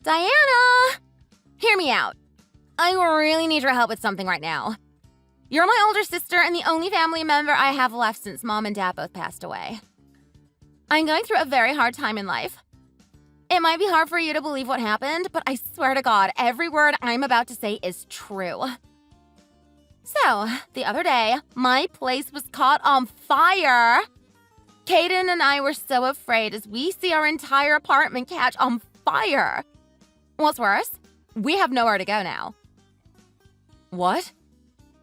Diana! Hear me out. I really need your help with something right now. You're my older sister and the only family member I have left since Mom and Dad both passed away. I'm going through a very hard time in life. It might be hard for you to believe what happened, but I swear to God, every word I'm about to say is true. So, the other day, my place was caught on fire. Caden and I were so afraid as we see our entire apartment catch on fire. What's worse, we have nowhere to go now. What?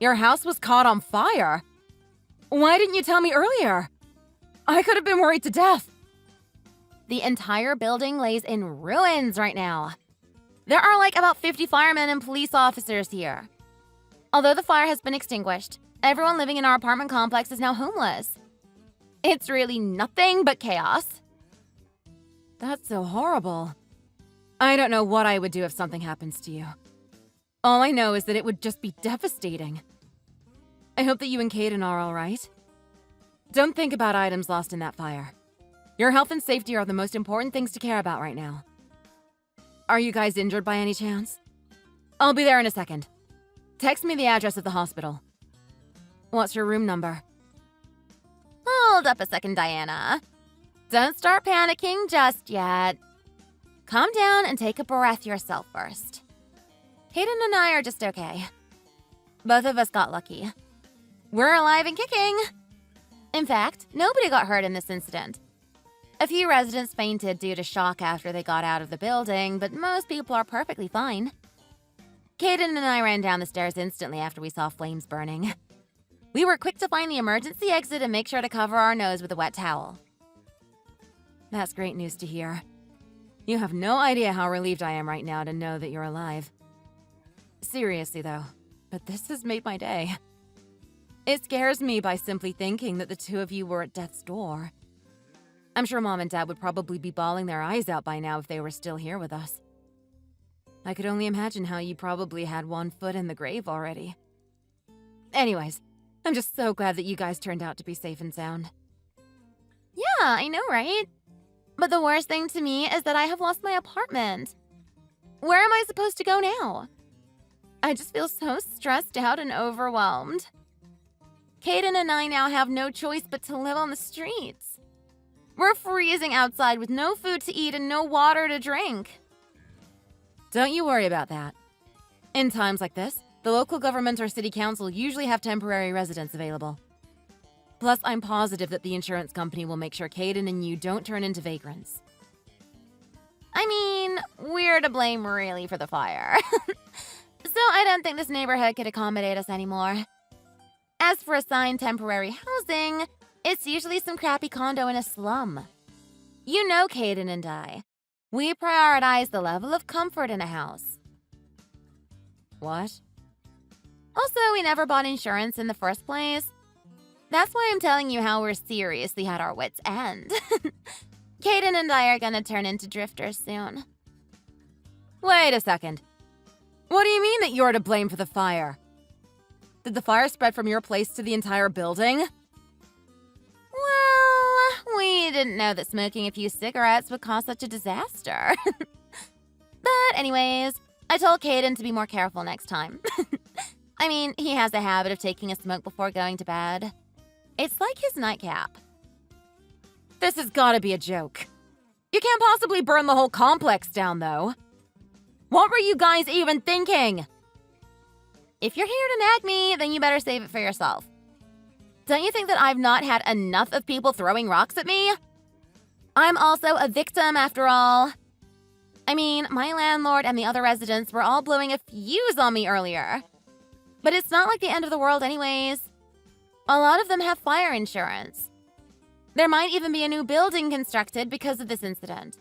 Your house was caught on fire? Why didn't you tell me earlier? I could have been worried to death. The entire building lays in ruins right now. There are like about 50 firemen and police officers here. Although the fire has been extinguished, everyone living in our apartment complex is now homeless. It's really nothing but chaos. That's so horrible. I don't know what I would do if something happens to you. All I know is that it would just be devastating. I hope that you and Caden are all right. Don't think about items lost in that fire. Your health and safety are the most important things to care about right now. Are you guys injured by any chance? I'll be there in a second. Text me the address of the hospital. What's your room number? Hold up a second, Diana. Don't start panicking just yet. Calm down and take a breath yourself first. Caden and I are just okay. Both of us got lucky. We're alive and kicking. In fact, nobody got hurt in this incident. A few residents fainted due to shock after they got out of the building, but most people are perfectly fine. Caden and I ran down the stairs instantly after we saw flames burning. We were quick to find the emergency exit and make sure to cover our nose with a wet towel. That's great news to hear. You have no idea how relieved I am right now to know that you're alive. Seriously though, but this has made my day. It scares me by simply thinking that the two of you were at death's door. I'm sure Mom and Dad would probably be bawling their eyes out by now if they were still here with us. I could only imagine how you probably had one foot in the grave already. Anyways, I'm just so glad that you guys turned out to be safe and sound. Yeah, I know, right? But the worst thing to me is that I have lost my apartment. Where am I supposed to go now? I just feel so stressed out and overwhelmed. Caden and I now have no choice but to live on the streets. We're freezing outside with no food to eat and no water to drink. Don't you worry about that. In times like this, the local government or city council usually have temporary residents available. Plus, I'm positive that the insurance company will make sure Caden and you don't turn into vagrants. I mean, we're to blame really for the fire. So I don't think this neighborhood could accommodate us anymore. As for assigned temporary housing, it's usually some crappy condo in a slum. You know Caden and I. We prioritize the level of comfort in a house. What? Also, we never bought insurance in the first place. That's why I'm telling you how we're seriously at our wits' end. Caden and I are gonna turn into drifters soon. Wait a second. What do you mean that you're to blame for the fire? Did the fire spread from your place to the entire building? Well, we didn't know that smoking a few cigarettes would cause such a disaster. But anyways, I told Caden to be more careful next time. I mean, he has a habit of taking a smoke before going to bed. It's like his nightcap. This has gotta be a joke. You can't possibly burn the whole complex down, though. What were you guys even thinking? If you're here to nag me, then you better save it for yourself. Don't you think that I've not had enough of people throwing rocks at me? I'm also a victim, after all. I mean, my landlord and the other residents were all blowing a fuse on me earlier. But it's not like the end of the world anyways. A lot of them have fire insurance. There might even be a new building constructed because of this incident.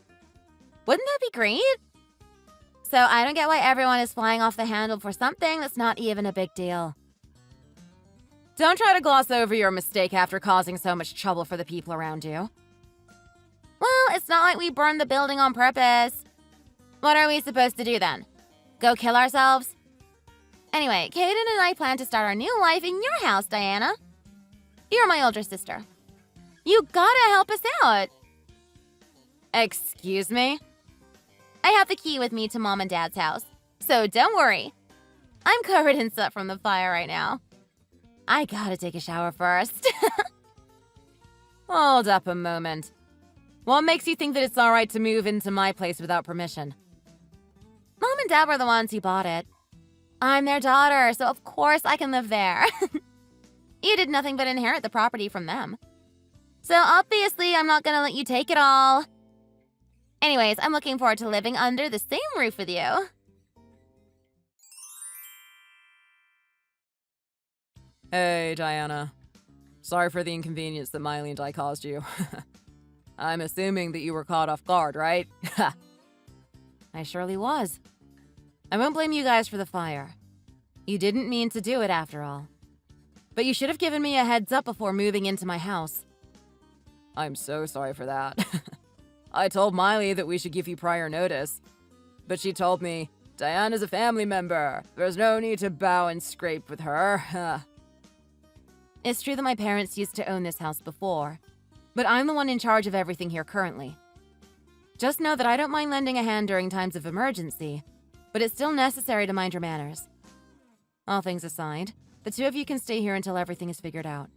Wouldn't that be great? So I don't get why everyone is flying off the handle for something that's not even a big deal. Don't try to gloss over your mistake after causing so much trouble for the people around you. Well, it's not like we burned the building on purpose. What are we supposed to do then? Go kill ourselves? Anyway, Caden and I plan to start our new life in your house, Diana. You're my older sister. You gotta help us out. Excuse me? I have the key with me to Mom and Dad's house, so don't worry. I'm covered in soot from the fire right now. I gotta take a shower first. Hold up a moment. What makes you think that it's alright to move into my place without permission? Mom and Dad were the ones who bought it. I'm their daughter, so of course I can live there. You did nothing but inherit the property from them. So obviously I'm not gonna let you take it all. Anyways, I'm looking forward to living under the same roof with you. Hey, Diana. Sorry for the inconvenience that Miley and I caused you. I'm assuming that you were caught off guard, right? I surely was. I won't blame you guys for the fire. You didn't mean to do it after all. But you should have given me a heads up before moving into my house. I'm so sorry for that. I told Miley that we should give you prior notice. But she told me, Diana's a family member. There's no need to bow and scrape with her. It's true that my parents used to own this house before, but I'm the one in charge of everything here currently. Just know that I don't mind lending a hand during times of emergency, but it's still necessary to mind your manners. All things aside, the two of you can stay here until everything is figured out.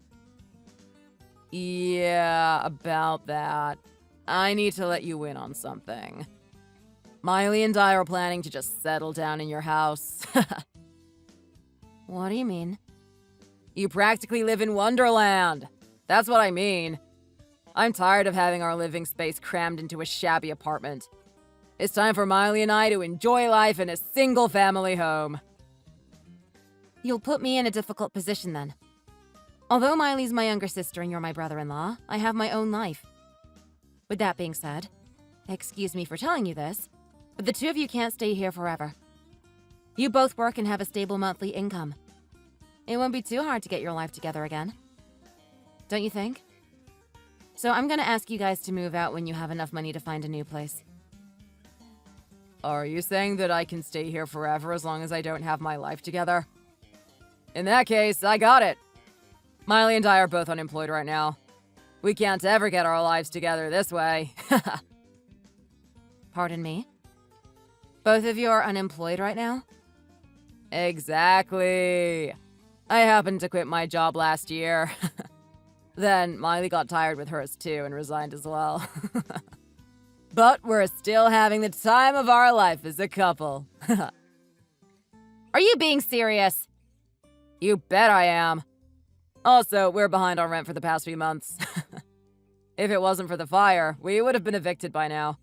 Yeah, about that. I need to let you in on something. Miley and I are planning to just settle down in your house. What do you mean? You practically live in Wonderland. That's what I mean. I'm tired of having our living space crammed into a shabby apartment. It's time for Miley and I to enjoy life in a single-family home. You'll put me in a difficult position then. Although Miley's my younger sister and you're my brother-in-law, I have my own life. With that being said, excuse me for telling you this, but the two of you can't stay here forever. You both work and have a stable monthly income. It won't be too hard to get your life together again. Don't you think? So I'm gonna ask you guys to move out when you have enough money to find a new place. Are you saying that I can stay here forever as long as I don't have my life together? In that case, I got it. Miley and I are both unemployed right now. We can't ever get our lives together this way. Pardon me? Both of you are unemployed right now? Exactly. I happened to quit my job last year. Then Miley got tired with hers too and resigned as well. But we're still having the time of our life as a couple. Are you being serious? You bet I am. Also, we're behind on rent for the past few months. If it wasn't for the fire, we would have been evicted by now.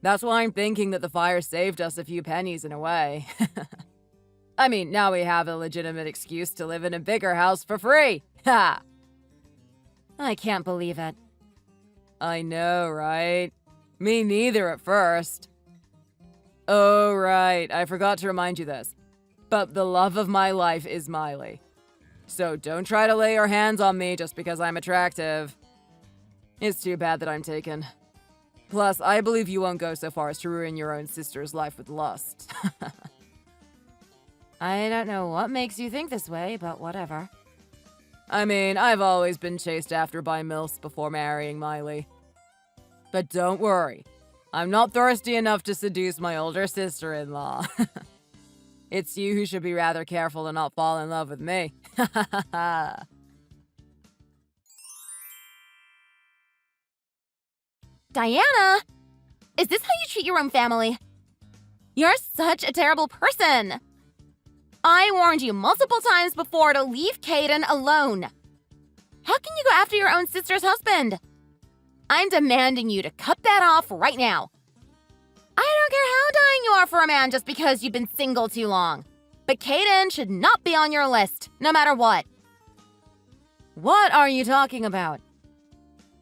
That's why I'm thinking that the fire saved us a few pennies in a way. I mean, now we have a legitimate excuse to live in a bigger house for free. Ha! I can't believe it. I know, right? Me neither at first. Oh, right. I forgot to remind you this. But the love of my life is Miley. So don't try to lay your hands on me just because I'm attractive. It's too bad that I'm taken. Plus, I believe you won't go so far as to ruin your own sister's life with lust. I don't know what makes you think this way, but whatever. I mean, I've always been chased after by MILFs before marrying Miley. But don't worry. I'm not thirsty enough to seduce my older sister-in-law. It's you who should be rather careful to not fall in love with me. Diana! Is this how you treat your own family? You're such a terrible person! I warned you multiple times before to leave Caden alone. How can you go after your own sister's husband? I'm demanding you to cut that off right now. I don't care how dying you are for a man just because you've been single too long. But Caden should not be on your list, no matter what. What are you talking about?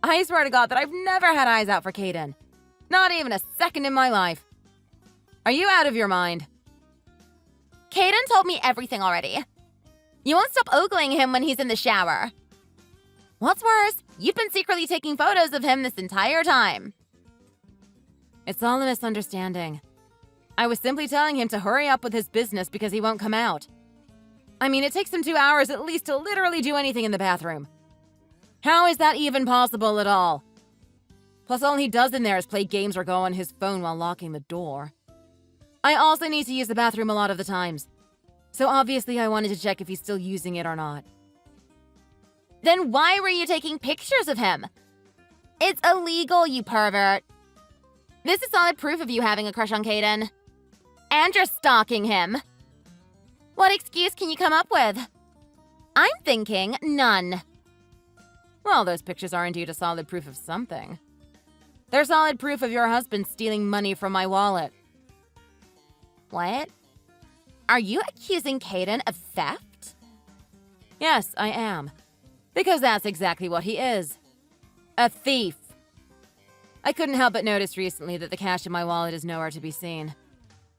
I swear to God that I've never had eyes out for Caden. Not even a second in my life. Are you out of your mind? Caden told me everything already. You won't stop ogling him when he's in the shower. What's worse, you've been secretly taking photos of him this entire time. It's all a misunderstanding. I was simply telling him to hurry up with his business because he won't come out. I mean, it takes him 2 hours at least to literally do anything in the bathroom. How is that even possible at all? Plus, all he does in there is play games or go on his phone while locking the door. I also need to use the bathroom a lot of the times. So obviously I wanted to check if he's still using it or not. Then why were you taking pictures of him? It's illegal, you pervert. This is solid proof of you having a crush on Caden. And you're stalking him. What excuse can you come up with? I'm thinking none. Well, those pictures are indeed a solid proof of something. They're solid proof of your husband stealing money from my wallet. What? Are you accusing Caden of theft? Yes, I am. Because that's exactly what he is. A thief. I couldn't help but notice recently that the cash in my wallet is nowhere to be seen.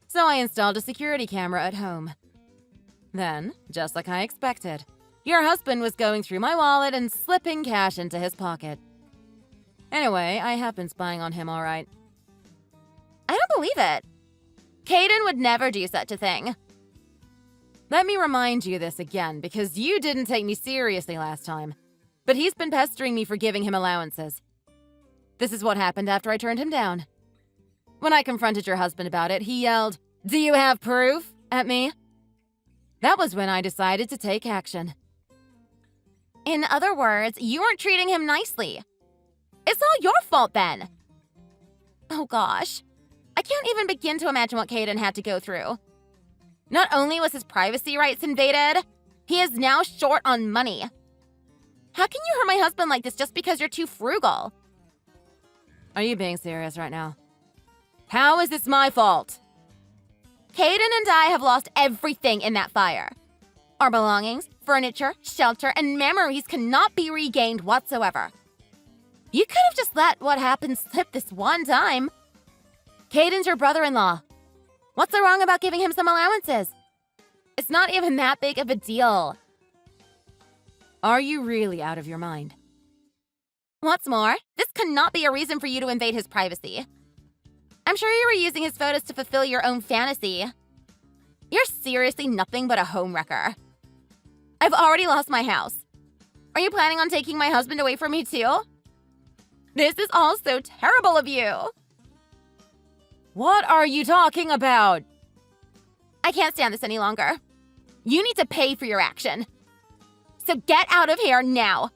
So I installed a security camera at home. Then, just like I expected, your husband was going through my wallet and slipping cash into his pocket. Anyway, I have been spying on him all right. I don't believe it. Caden would never do such a thing. Let me remind you this again, because you didn't take me seriously last time. But he's been pestering me for giving him allowances. This is what happened after I turned him down. When I confronted your husband about it, he yelled, "Do you have proof?" at me. That was when I decided to take action. In other words, you weren't treating him nicely. It's all your fault then. Oh gosh. I can't even begin to imagine what Caden had to go through. Not only was his privacy rights invaded, he is now short on money. How can you hurt my husband like this just because you're too frugal? Are you being serious right now? How is this my fault? Caden and I have lost everything in that fire. Our belongings, furniture, shelter, and memories cannot be regained whatsoever. You could have just let what happened slip this one time. Caden's your brother-in-law. What's so wrong about giving him some allowances? It's not even that big of a deal. Are you really out of your mind? What's more, this cannot be a reason for you to invade his privacy. I'm sure you were using his photos to fulfill your own fantasy. You're seriously nothing but a homewrecker. I've already lost my house. Are you planning on taking my husband away from me too? This is all so terrible of you. What are you talking about? I can't stand this any longer. You need to pay for your action. So get out of here now.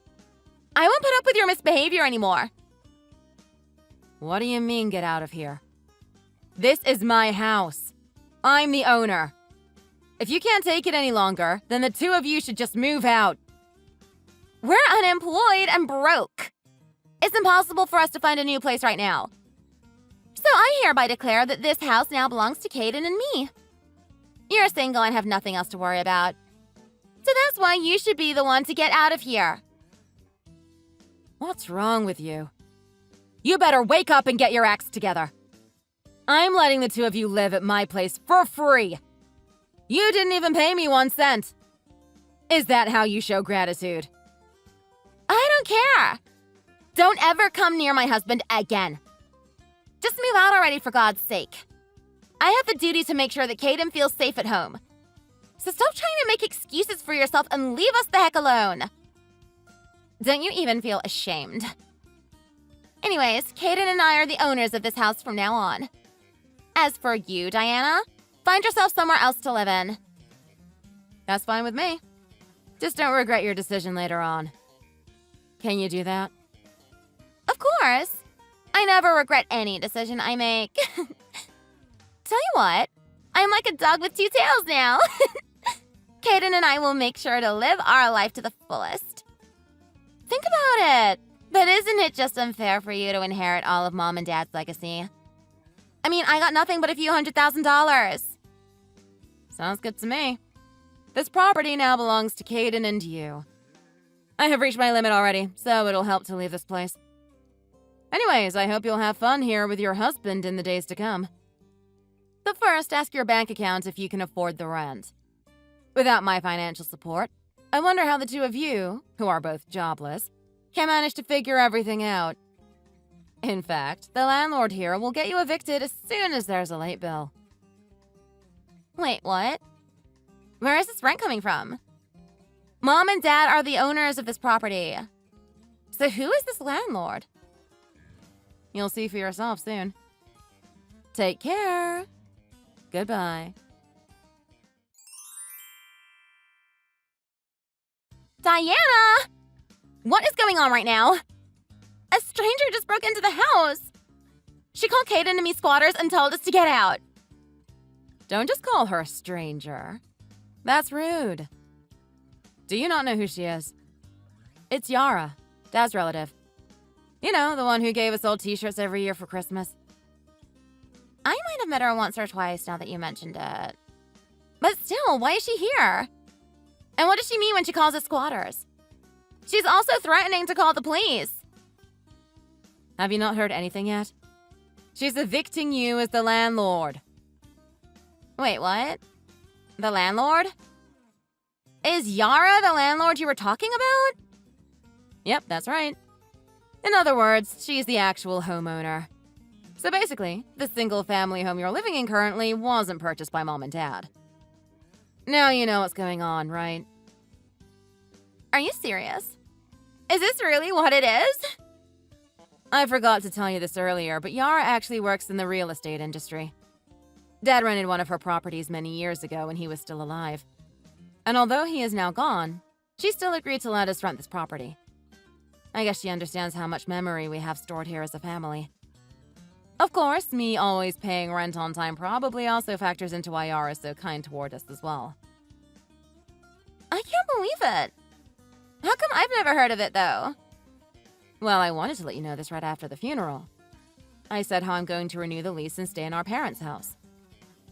I won't put up with your misbehavior anymore. What do you mean, get out of here? This is my house. I'm the owner. If you can't take it any longer, then the two of you should just move out. We're unemployed and broke. It's impossible for us to find a new place right now. So I hereby declare that this house now belongs to Caden and me. You're single and have nothing else to worry about. So that's why you should be the one to get out of here. What's wrong with you? You better wake up and get your acts together. I'm letting the two of you live at my place for free. You didn't even pay me 1 cent. Is that how you show gratitude? I don't care. Don't ever come near my husband again. Just move out already, for God's sake. I have the duty to make sure that Caden feels safe at home. So stop trying to make excuses for yourself and leave us the heck alone. Don't you even feel ashamed? Anyways, Caden and I are the owners of this house from now on. As for you, Diana, find yourself somewhere else to live in. That's fine with me. Just don't regret your decision later on. Can you do that? Of course. I never regret any decision I make. Tell you what, I'm like a dog with 2 tails now. Caden and I will make sure to live our life to the fullest. Think about it. But isn't it just unfair for you to inherit all of Mom and Dad's legacy? I mean, I got nothing but a few $100,000. Sounds good to me. This property now belongs to Caden and you. I have reached my limit already, so it'll help to leave this place. Anyways, I hope you'll have fun here with your husband in the days to come. But first, ask your bank account if you can afford the rent. Without my financial support, I wonder how the two of you, who are both jobless, can manage to figure everything out. In fact, the landlord here will get you evicted as soon as there's a late bill. Wait, what? Where is this rent coming from? Mom and Dad are the owners of this property. So who is this landlord? You'll see for yourself soon. Take care. Goodbye. Diana! What is going on right now? A stranger just broke into the house. She called Caden and me squatters and told us to get out. Don't just call her a stranger. That's rude. Do you not know who she is? It's Yara, Dad's relative. You know, the one who gave us old t-shirts every year for Christmas. I might have met her once or twice now that you mentioned it. But still, why is she here? And what does she mean when she calls us squatters? She's also threatening to call the police. Have you not heard anything yet? She's evicting you as the landlord. Wait, what? The landlord? Is Yara the landlord you were talking about? Yep, that's right. In other words, she's the actual homeowner. So basically, the single-family home you're living in currently wasn't purchased by Mom and Dad. Now you know what's going on, right? Are you serious? Is this really what it is? I forgot to tell you this earlier, but Yara actually works in the real estate industry. Dad rented one of her properties many years ago when he was still alive. And although he is now gone, she still agreed to let us rent this property. I guess she understands how much memory we have stored here as a family. Of course, me always paying rent on time probably also factors into why Yara is so kind toward us as well. I can't believe it. How come I've never heard of it, though? Well, I wanted to let you know this right after the funeral. I said how I'm going to renew the lease and stay in our parents' house.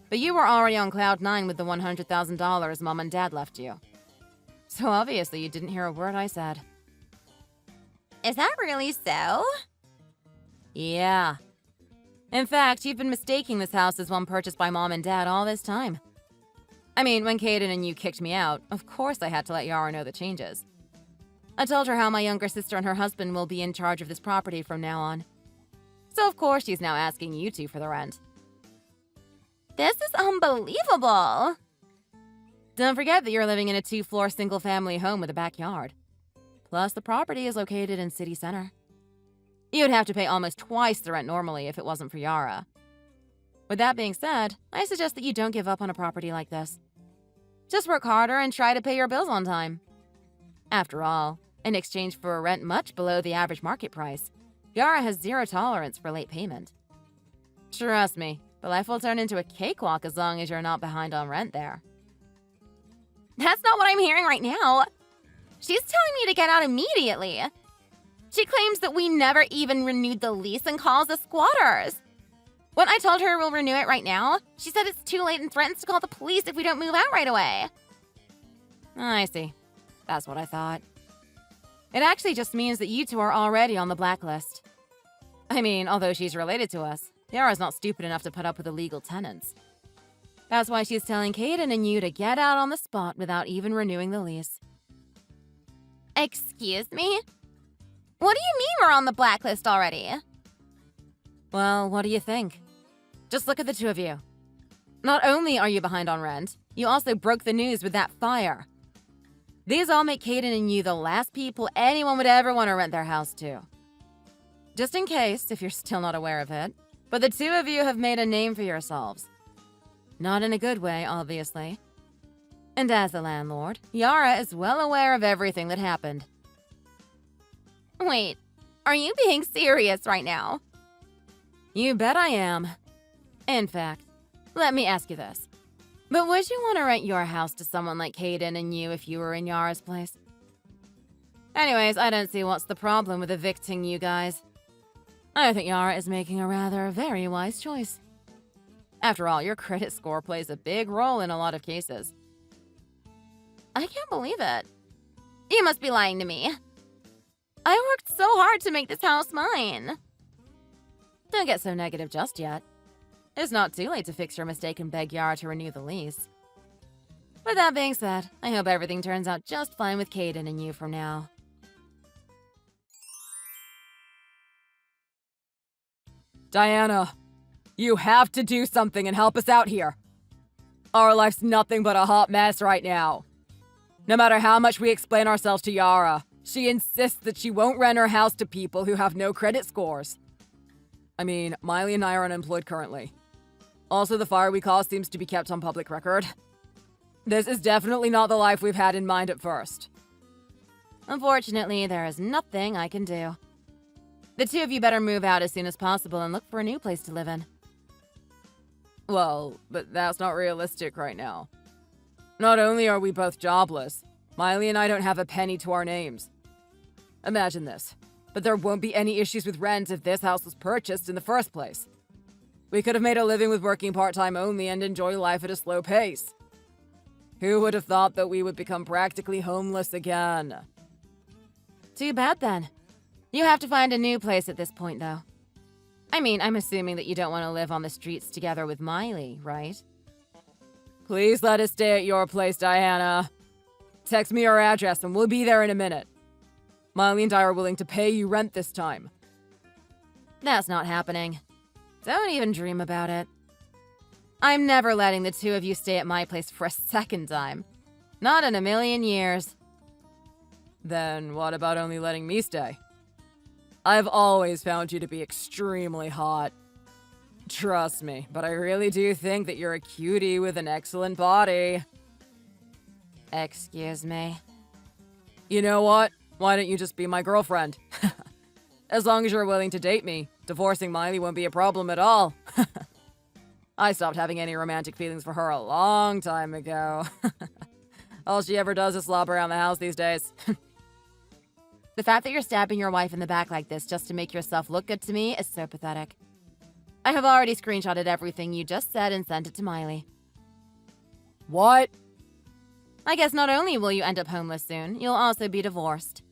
But you were already on cloud 9 with the $100,000 Mom and Dad left you. So obviously you didn't hear a word I said. Is that really so? Yeah. In fact, you've been mistaking this house as one purchased by Mom and Dad all this time. I mean, when Caden and you kicked me out, of course I had to let Yara know the changes. I told her how my younger sister and her husband will be in charge of this property from now on. So of course she's now asking you two for the rent. This is unbelievable. Don't forget that you're living in a 2-floor single-family home with a backyard. Plus, the property is located in city center. You'd have to pay almost twice the rent normally if it wasn't for Yara. With that being said, I suggest that you don't give up on a property like this. Just work harder and try to pay your bills on time. After all, in exchange for a rent much below the average market price, Yara has zero tolerance for late payment. Trust me, but life will turn into a cakewalk as long as you're not behind on rent there. That's not what I'm hearing right now. She's telling me to get out immediately. She claims that we never even renewed the lease and calls us squatters. When I told her we'll renew it right now, she said it's too late and threatens to call the police if we don't move out right away. I see. That's what I thought. It actually just means that you two are already on the blacklist. I mean, although she's related to us, Yara's not stupid enough to put up with illegal tenants. That's why she's telling Caden and you to get out on the spot without even renewing the lease. Excuse me? What do you mean we're on the blacklist already? Well, what do you think? Just look at the two of you. Not only are you behind on rent, you also broke the news with that fire. These all make Caden and you the last people anyone would ever want to rent their house to. Just in case, if you're still not aware of it, but the two of you have made a name for yourselves. Not in a good way, obviously. And as the landlord, Yara is well aware of everything that happened. Wait, are you being serious right now? You bet I am. In fact, let me ask you this. But would you want to rent your house to someone like Caden and you if you were in Yara's place? Anyways, I don't see what's the problem with evicting you guys. I think Yara is making a rather very wise choice. After all, your credit score plays a big role in a lot of cases. I can't believe it. You must be lying to me. I worked so hard to make this house mine. Don't get so negative just yet. It's not too late to fix your mistake and beg Yara to renew the lease. With that being said, I hope everything turns out just fine with Caden and you from now. Diana, you have to do something and help us out here. Our life's nothing but a hot mess right now. No matter how much we explain ourselves to Yara, she insists that she won't rent her house to people who have no credit scores. I mean, Miley and I are unemployed currently. Also, the fire we caused seems to be kept on public record. This is definitely not the life we've had in mind at first. Unfortunately, there is nothing I can do. The two of you better move out as soon as possible and look for a new place to live in. Well, but that's not realistic right now. Not only are we both jobless, Miley and I don't have a penny to our names. Imagine this, but there won't be any issues with rent if this house was purchased in the first place. We could have made a living with working part-time only and enjoy life at a slow pace. Who would have thought that we would become practically homeless again? Too bad then. You have to find a new place at this point, though. I mean, I'm assuming that you don't want to live on the streets together with Miley, right? Please let us stay at your place, Diana. Text me your address and we'll be there in a minute. Miley and I are willing to pay you rent this time. That's not happening. Don't even dream about it. I'm never letting the two of you stay at my place for a second time. Not in a million years. Then what about only letting me stay? I've always found you to be extremely hot. Trust me, but I really do think that you're a cutie with an excellent body. Excuse me. You know what? Why don't you just be my girlfriend? As long as you're willing to date me, divorcing Miley won't be a problem at all. I stopped having any romantic feelings for her a long time ago. All she ever does is slob around the house these days. The fact that you're stabbing your wife in the back like this just to make yourself look good to me is so pathetic. I have already screenshotted everything you just said and sent it to Miley. What? I guess not only will you end up homeless soon, you'll also be divorced.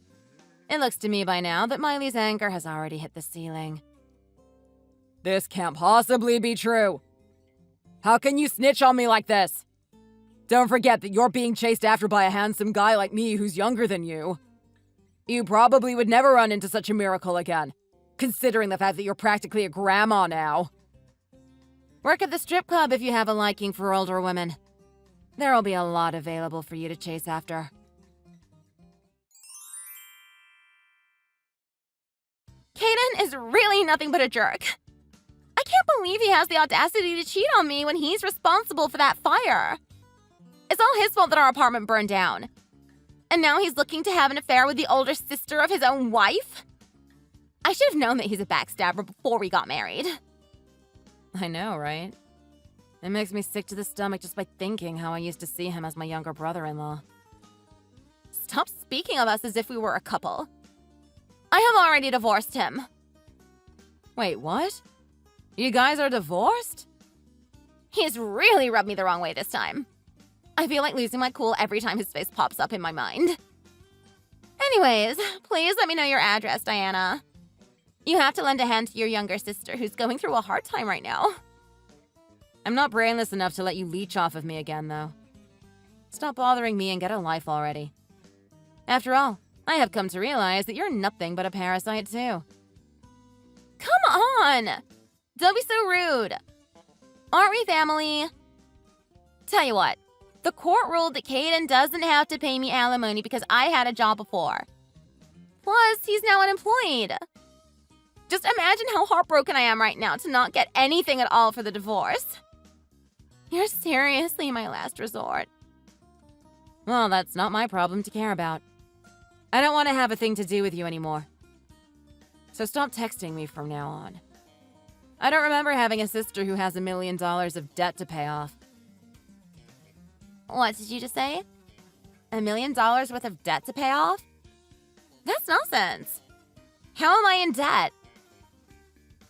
It looks to me by now that Miley's anger has already hit the ceiling. This can't possibly be true. How can you snitch on me like this? Don't forget that you're being chased after by a handsome guy like me who's younger than you. You probably would never run into such a miracle again, considering the fact that you're practically a grandma now. Work at the strip club if you have a liking for older women. There'll be a lot available for you to chase after. Caden is really nothing but a jerk. I can't believe he has the audacity to cheat on me when he's responsible for that fire. It's all his fault that our apartment burned down. And now he's looking to have an affair with the older sister of his own wife? I should have known that he's a backstabber before we got married. I know, right? It makes me sick to the stomach just by thinking how I used to see him as my younger brother-in-law. Stop speaking of us as if we were a couple. I have already divorced him. Wait, what? You guys are divorced? He's really rubbed me the wrong way this time. I feel like losing my cool every time his face pops up in my mind. Anyways, please let me know your address, Diana. You have to lend a hand to your younger sister who's going through a hard time right now. I'm not brainless enough to let you leech off of me again, though. Stop bothering me and get a life already. After all, I have come to realize that you're nothing but a parasite, too. Come on! Don't be so rude. Aren't we family? Tell you what, the court ruled that Caden doesn't have to pay me alimony because I had a job before. Plus, he's now unemployed. Just imagine how heartbroken I am right now to not get anything at all for the divorce. You're seriously my last resort. Well, that's not my problem to care about. I don't want to have a thing to do with you anymore. So stop texting me from now on. I don't remember having a sister who has $1 million of debt to pay off. What did you just say? $1 million worth of debt to pay off? That's nonsense. How am I in debt?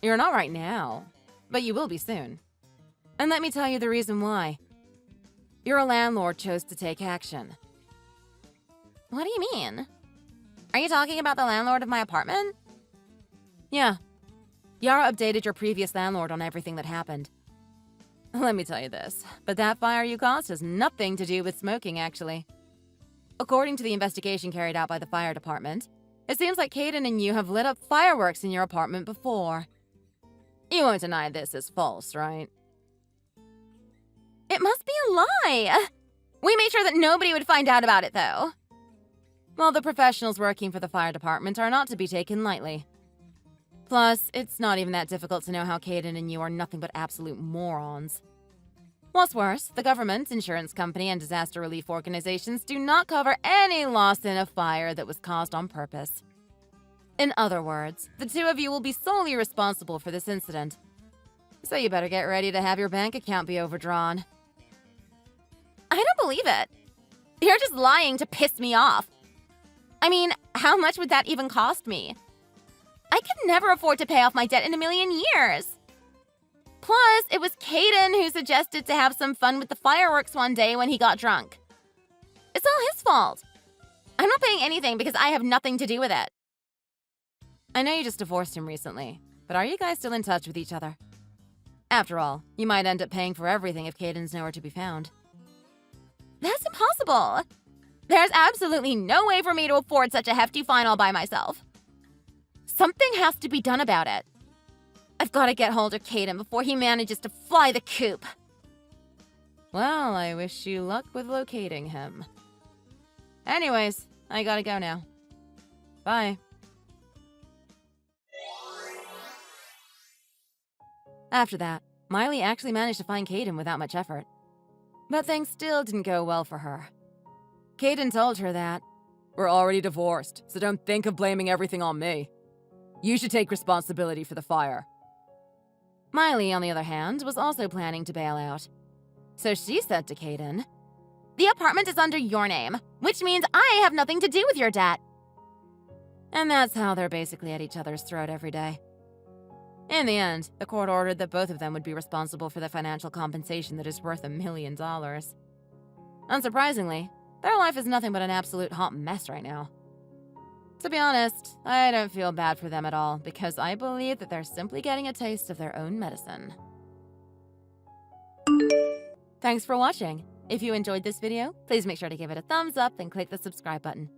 You're not right now, but you will be soon. And let me tell you the reason why. Your landlord chose to take action. What do you mean? Are you talking about the landlord of my apartment? Yeah. Yara updated your previous landlord on everything that happened. Let me tell you this, but that fire you caused has nothing to do with smoking, actually. According to the investigation carried out by the fire department, it seems like Caden and you have lit up fireworks in your apartment before. You won't deny this is false, right? It must be a lie. We made sure that nobody would find out about it, though. Well, the professionals working for the fire department are not to be taken lightly. Plus, it's not even that difficult to know how Caden and you are nothing but absolute morons. What's worse, the government, insurance company, and disaster relief organizations do not cover any loss in a fire that was caused on purpose. In other words, the two of you will be solely responsible for this incident. So you better get ready to have your bank account be overdrawn. I don't believe it. You're just lying to piss me off. I mean, how much would that even cost me? I could never afford to pay off my debt in a million years. Plus, it was Caden who suggested to have some fun with the fireworks one day when he got drunk. It's all his fault. I'm not paying anything because I have nothing to do with it. I know you just divorced him recently, but are you guys still in touch with each other? After all, you might end up paying for everything if Caden's nowhere to be found. That's impossible. There's absolutely no way for me to afford such a hefty fine all by myself. Something has to be done about it. I've got to get hold of Caden before he manages to fly the coop. Well, I wish you luck with locating him. Anyways, I gotta go now. Bye. After that, Miley actually managed to find Caden without much effort. But things still didn't go well for her. Caden told her that, "We're already divorced, so don't think of blaming everything on me. You should take responsibility for the fire." Miley, on the other hand, was also planning to bail out. So she said to Caden, "The apartment is under your name, which means I have nothing to do with your debt." And that's how they're basically at each other's throat every day. In the end, the court ordered that both of them would be responsible for the financial compensation that is worth $1 million. Unsurprisingly, their life is nothing but an absolute hot mess right now. To be honest, I don't feel bad for them at all because I believe that they're simply getting a taste of their own medicine. Thanks for watching. If you enjoyed this video, please make sure to give it a thumbs up and click the subscribe button.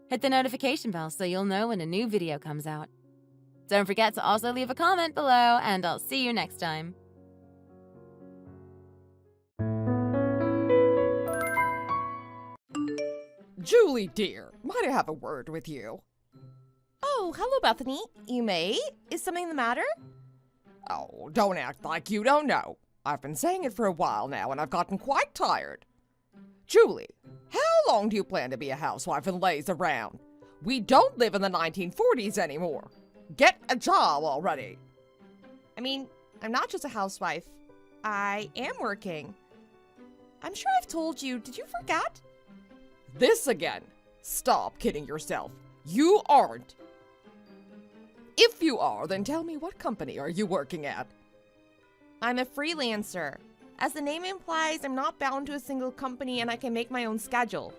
Hit the notification bell so you'll know when a new video comes out. Don't forget to also leave a comment below, and I'll see you next time. Julie, dear, might I have a word with you? Oh, hello, Bethany. You may? Is something the matter? Oh, don't act like you don't know. I've been saying it for a while now, and I've gotten quite tired. Julie, how long do you plan to be a housewife and laze around? We don't live in the 1940s anymore. Get a job already. I mean, I'm not just a housewife. I am working. I'm sure I've told you. Did you forget? This again. Stop kidding yourself. You aren't. If you are, then tell me, what company are you working at? I'm a freelancer. As the name implies, I'm not bound to a single company and I can make my own schedule.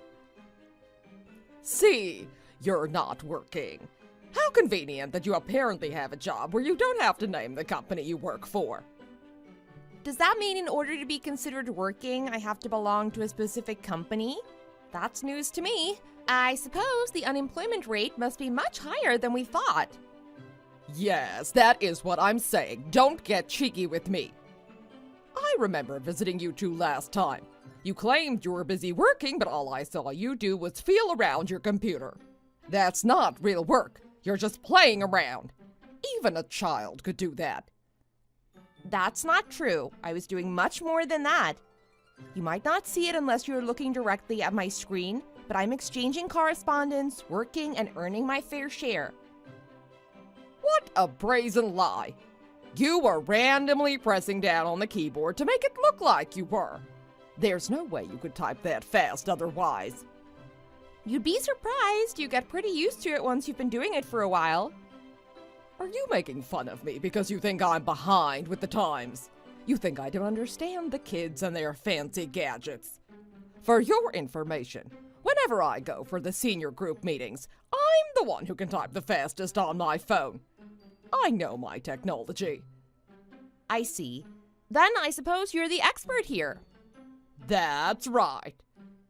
See, you're not working. How convenient that you apparently have a job where you don't have to name the company you work for. Does that mean in order to be considered working, I have to belong to a specific company? That's news to me. I suppose the unemployment rate must be much higher than we thought. Yes, that is what I'm saying. Don't get cheeky with me. I remember visiting you two last time. You claimed you were busy working, but all I saw you do was feel around your computer. That's not real work. You're just playing around. Even a child could do that. That's not true. I was doing much more than that. You might not see it unless you're looking directly at my screen, but I'm exchanging correspondence, working, and earning my fair share. What a brazen lie. You were randomly pressing down on the keyboard to make it look like you were. There's no way you could type that fast otherwise. You'd be surprised. You get pretty used to it once you've been doing it for a while. Are you making fun of me because you think I'm behind with the times? You think I don't understand the kids and their fancy gadgets? For your information, whenever I go for the senior group meetings, I'm the one who can type the fastest on my phone. I know my technology. I see. Then I suppose you're the expert here. That's right.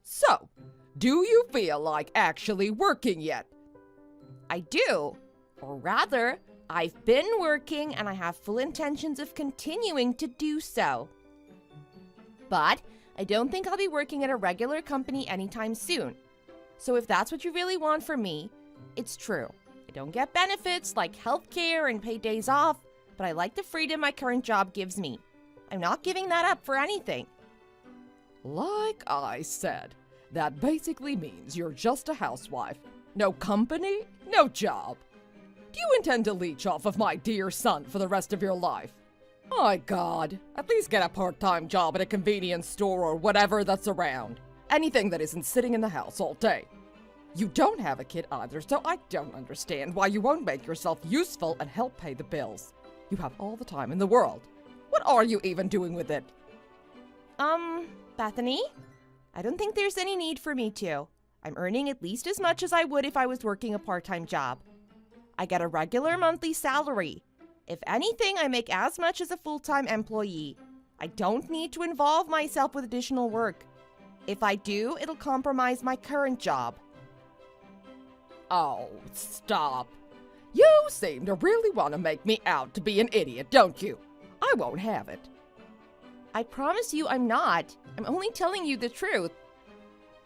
So, do you feel like actually working yet? I do. Or rather, I've been working and I have full intentions of continuing to do so. But I don't think I'll be working at a regular company anytime soon. So if that's what you really want from me, it's true. I don't get benefits like health care and paid days off, but I like the freedom my current job gives me. I'm not giving that up for anything. Like I said, that basically means you're just a housewife. No company, no job. Do you intend to leech off of my dear son for the rest of your life? My God, at least get a part-time job at a convenience store or whatever that's around. Anything that isn't sitting in the house all day. You don't have a kid either, so I don't understand why you won't make yourself useful and help pay the bills. You have all the time in the world. What are you even doing with it? Bethany? I don't think there's any need for me to. I'm earning at least as much as I would if I was working a part-time job. I get a regular monthly salary. If anything, I make as much as a full-time employee. I don't need to involve myself with additional work. If I do, it'll compromise my current job. Oh, stop. You seem to really want to make me out to be an idiot, don't you? I won't have it. I promise you I'm not. I'm only telling you the truth.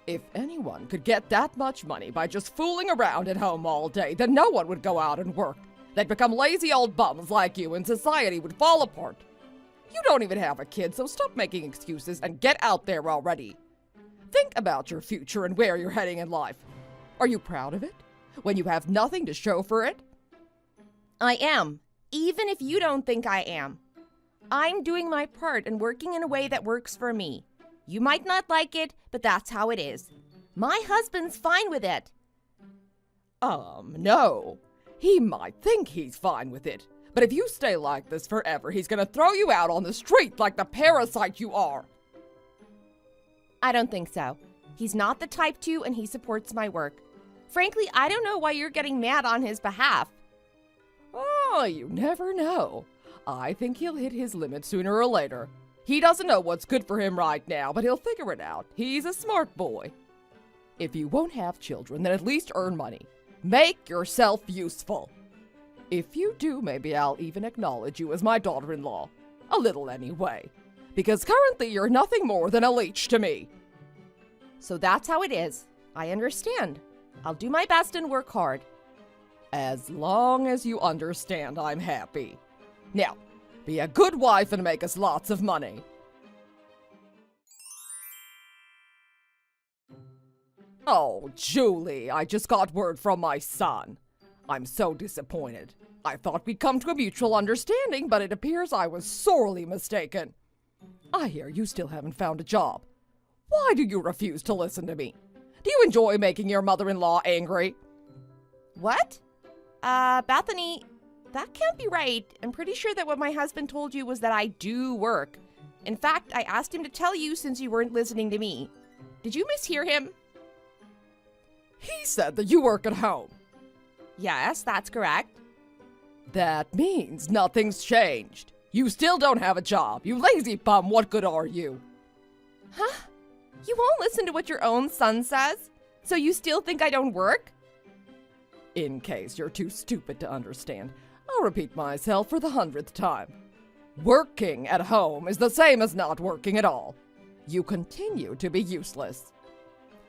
If anyone could get that much money by just fooling around at home all day, then no one would go out and work. They'd become lazy old bums like you and society would fall apart. You don't even have a kid, so stop making excuses and get out there already. Think about your future and where you're heading in life. Are you proud of it? When you have nothing to show for it? I am, even if you don't think I am. I'm doing my part and working in a way that works for me. You might not like it, but that's how it is. My husband's fine with it. No. He might think he's fine with it, but if you stay like this forever, he's gonna throw you out on the street like the parasite you are. I don't think so. He's not the type to, and he supports my work. Frankly, I don't know why you're getting mad on his behalf. Oh, you never know. I think he'll hit his limit sooner or later. He doesn't know what's good for him right now, but he'll figure it out. He's a smart boy. If you won't have children, then at least earn money. Make yourself useful. If you do, maybe I'll even acknowledge you as my daughter-in-law. A little anyway. Because currently you're nothing more than a leech to me. So that's how it is. I understand. I'll do my best and work hard. As long as you understand, I'm happy. Now, be a good wife and make us lots of money. Oh, Julie, I just got word from my son. I'm so disappointed. I thought we'd come to a mutual understanding, but it appears I was sorely mistaken. I hear you still haven't found a job. Why do you refuse to listen to me? Do you enjoy making your mother-in-law angry? What? Bethany, that can't be right. I'm pretty sure that what my husband told you was that I do work. In fact, I asked him to tell you since you weren't listening to me. Did you mishear him? He said that you work at home. Yes, that's correct. That means nothing's changed. You still don't have a job. You lazy bum, what good are you? Huh? You won't listen to what your own son says? So you still think I don't work? In case you're too stupid to understand, I'll repeat myself for the 100th time. Working at home is the same as not working at all. You continue to be useless.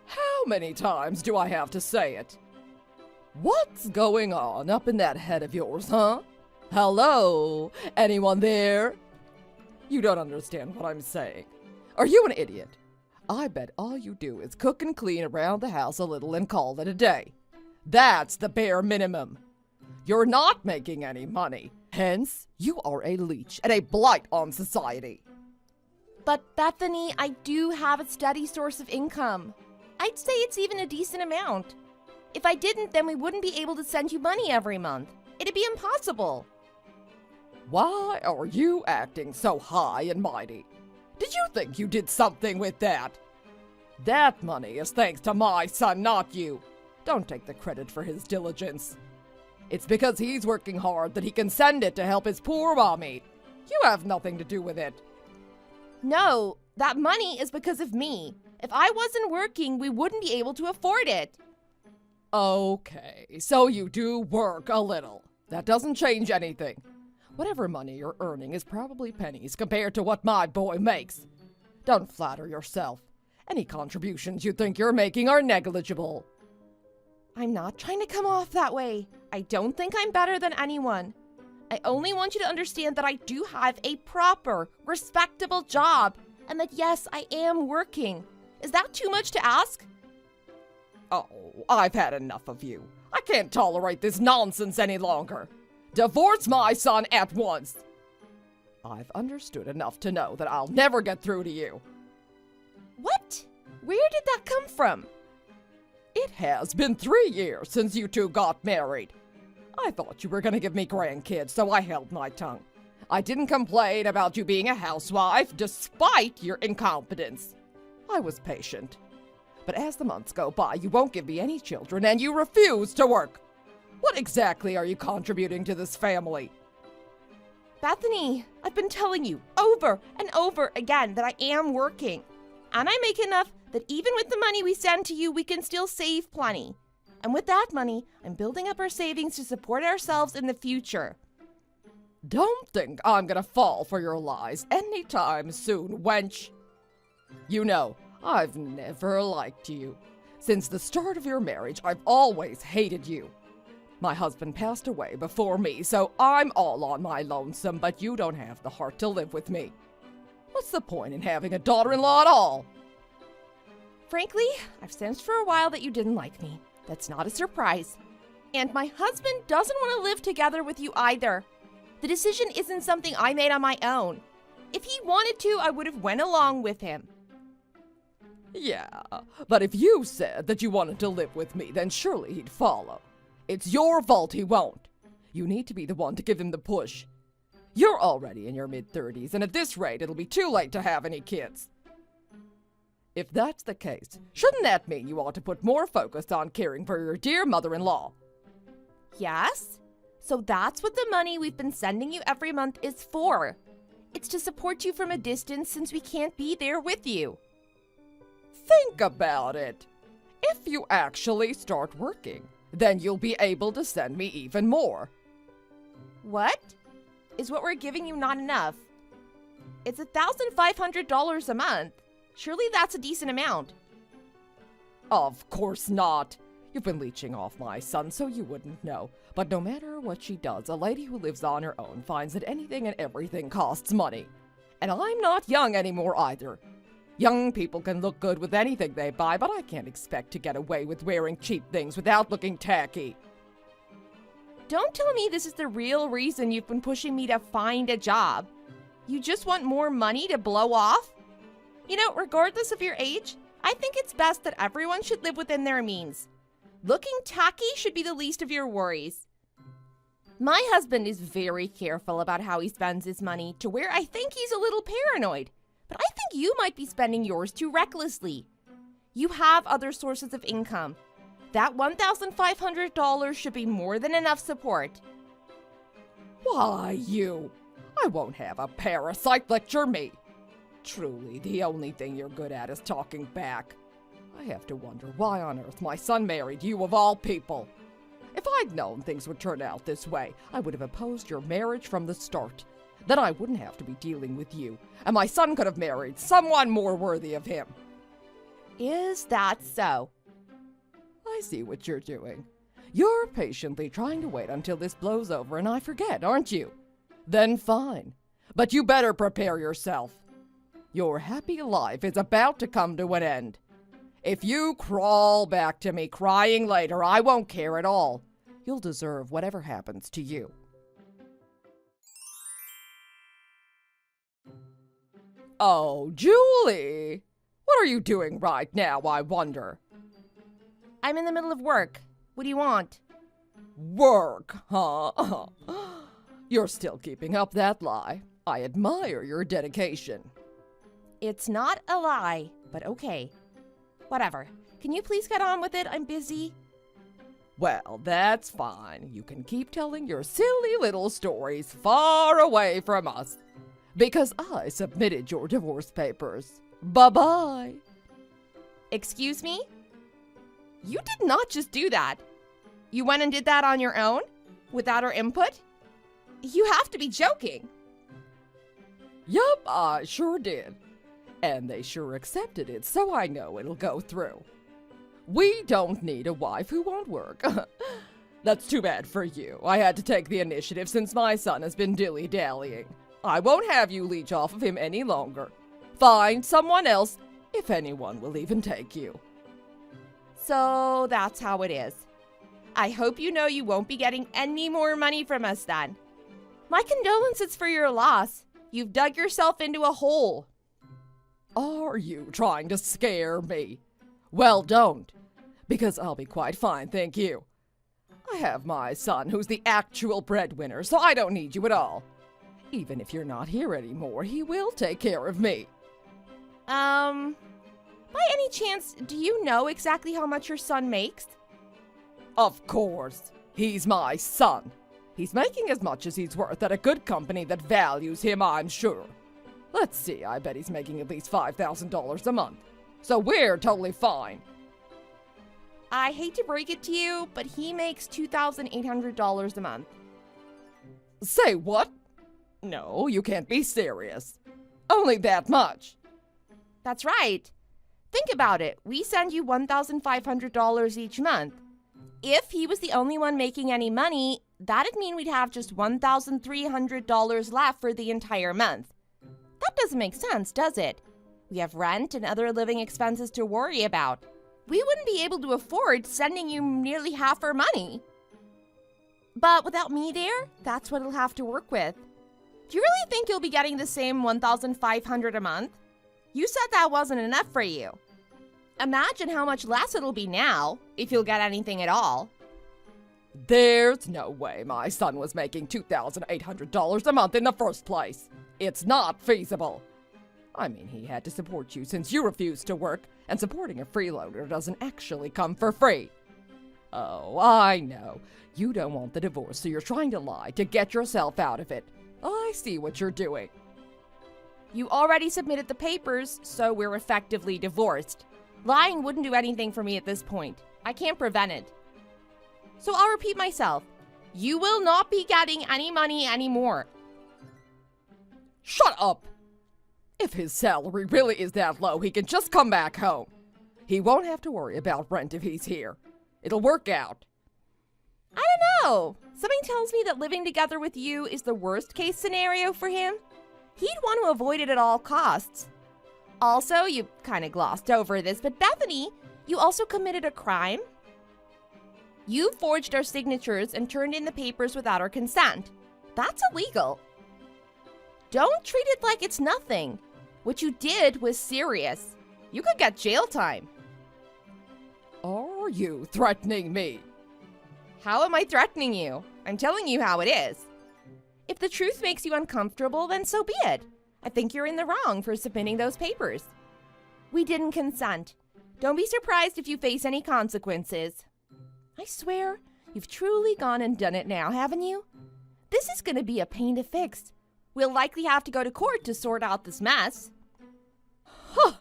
How many times do I have to say it? What's going on up in that head of yours, huh? Hello? Anyone there? You don't understand what I'm saying. Are you an idiot? I bet all you do is cook and clean around the house a little and call it a day. That's the bare minimum. You're not making any money. Hence, you are a leech and a blight on society. But Bethany, I do have a steady source of income. I'd say it's even a decent amount. If I didn't, then we wouldn't be able to send you money every month. It'd be impossible. Why are you acting so high and mighty? Did you think you did something with that? That money is thanks to my son, not you. Don't take the credit for his diligence. It's because he's working hard that he can send it to help his poor mommy. You have nothing to do with it. No, that money is because of me. If I wasn't working, we wouldn't be able to afford it. Okay, so you do work a little. That doesn't change anything. Whatever money you're earning is probably pennies compared to what my boy makes. Don't flatter yourself. Any contributions you think you're making are negligible. I'm not trying to come off that way. I don't think I'm better than anyone. I only want you to understand that I do have a proper, respectable job, and that yes, I am working. Is that too much to ask? Oh, I've had enough of you. I can't tolerate this nonsense any longer. Divorce my son at once. I've understood enough to know that I'll never get through to you. What? Where did that come from? It has been 3 years since you two got married. I thought you were going to give me grandkids, so I held my tongue. I didn't complain about you being a housewife, despite your incompetence. I was patient. But as the months go by, you won't give me any children, and you refuse to work. What exactly are you contributing to this family? Bethany, I've been telling you over and over again that I am working. And I make enough that even with the money we send to you, we can still save plenty. And with that money, I'm building up our savings to support ourselves in the future. Don't think I'm gonna fall for your lies anytime soon, wench. You know, I've never liked you. Since the start of your marriage, I've always hated you. My husband passed away before me, so I'm all on my lonesome, but you don't have the heart to live with me. What's the point in having a daughter-in-law at all? Frankly, I've sensed for a while that you didn't like me. That's not a surprise. And my husband doesn't want to live together with you either. The decision isn't something I made on my own. If he wanted to, I would have went along with him. Yeah, but if you said that you wanted to live with me, then surely he'd follow. It's your fault he won't. You need to be the one to give him the push. You're already in your mid-30s, and at this rate, it'll be too late to have any kids. If that's the case, shouldn't that mean you ought to put more focus on caring for your dear mother-in-law? Yes? So that's what the money we've been sending you every month is for. It's to support you from a distance since we can't be there with you. Think about it. If you actually start working, then you'll be able to send me even more. What? Is what we're giving you not enough? It's $1,500 a month. Surely that's a decent amount. Of course not. You've been leeching off my son, so you wouldn't know. But no matter what she does, a lady who lives on her own finds that anything and everything costs money. And I'm not young anymore either. Young people can look good with anything they buy, but I can't expect to get away with wearing cheap things without looking tacky. Don't tell me this is the real reason you've been pushing me to find a job. You just want more money to blow off? You know, regardless of your age, I think it's best that everyone should live within their means. Looking tacky should be the least of your worries. My husband is very careful about how he spends his money, to where I think he's a little paranoid. But I think you might be spending yours too recklessly. You have other sources of income. That $1,500 should be more than enough support. Why, you? I won't have a parasite lecture me. Truly, the only thing you're good at is talking back. I have to wonder why on earth my son married you of all people. If I'd known things would turn out this way, I would have opposed your marriage from the start. Then I wouldn't have to be dealing with you, and my son could have married someone more worthy of him. Is that so? I see what you're doing. You're patiently trying to wait until this blows over and I forget, aren't you? Then fine. But you better prepare yourself. Your happy life is about to come to an end. If you crawl back to me crying later, I won't care at all. You'll deserve whatever happens to you. Oh, Julie! What are you doing right now, I wonder? I'm in the middle of work. What do you want? Work, huh? You're still keeping up that lie. I admire your dedication. It's not a lie, but okay. Whatever. Can you please get on with it? I'm busy. Well, that's fine. You can keep telling your silly little stories far away from us. Because I submitted your divorce papers. Bye-bye. Excuse me? You did not just do that. You went and did that on your own? Without our input? You have to be joking. Yup, I sure did. And they sure accepted it, so I know it'll go through. We don't need a wife who won't work. That's too bad for you. I had to take the initiative since my son has been dilly-dallying. I won't have you leech off of him any longer. Find someone else, if anyone will even take you. So that's how it is. I hope you know you won't be getting any more money from us then. My condolences for your loss. You've dug yourself into a hole. Are you trying to scare me? Well, don't, because I'll be quite fine, thank you. I have my son who's the actual breadwinner, so I don't need you at all. Even if you're not here anymore, he will take care of me. By any chance, do you know exactly how much your son makes? Of course. He's my son. He's making as much as he's worth at a good company that values him, I'm sure. Let's see, I bet he's making at least $5,000 a month. So we're totally fine. I hate to break it to you, but he makes $2,800 a month. Say what? No, you can't be serious. Only that much. That's right. Think about it. We send you $1,500 each month. If he was the only one making any money, that'd mean we'd have just $1,300 left for the entire month. That doesn't make sense, does it? We have rent and other living expenses to worry about. We wouldn't be able to afford sending you nearly half our money. But without me there, that's what it'll have to work with. Do you really think you'll be getting the same $1,500 a month? You said that wasn't enough for you. Imagine how much less it'll be now, if you'll get anything at all. There's no way my son was making $2,800 a month in the first place. It's not feasible. I mean, he had to support you since you refused to work, and supporting a freeloader doesn't actually come for free. Oh, I know. You don't want the divorce, so you're trying to lie to get yourself out of it. I see what you're doing. You already submitted the papers, so we're effectively divorced. Lying wouldn't do anything for me at this point. I can't prevent it. So I'll repeat myself. You will not be getting any money anymore. Shut up! If his salary really is that low, he can just come back home. He won't have to worry about rent if he's here. It'll work out. I don't know. Something tells me that living together with you is the worst case scenario for him. He'd want to avoid it at all costs. Also, you kind of glossed over this, but Bethany, you also committed a crime. You forged our signatures and turned in the papers without our consent. That's illegal. Don't treat it like it's nothing. What you did was serious. You could get jail time. Are you threatening me? How am I threatening you? I'm telling you how it is. If the truth makes you uncomfortable, then so be it. I think you're in the wrong for submitting those papers. We didn't consent. Don't be surprised if you face any consequences. I swear, you've truly gone and done it now, haven't you? This is going to be a pain to fix. We'll likely have to go to court to sort out this mess. Huh!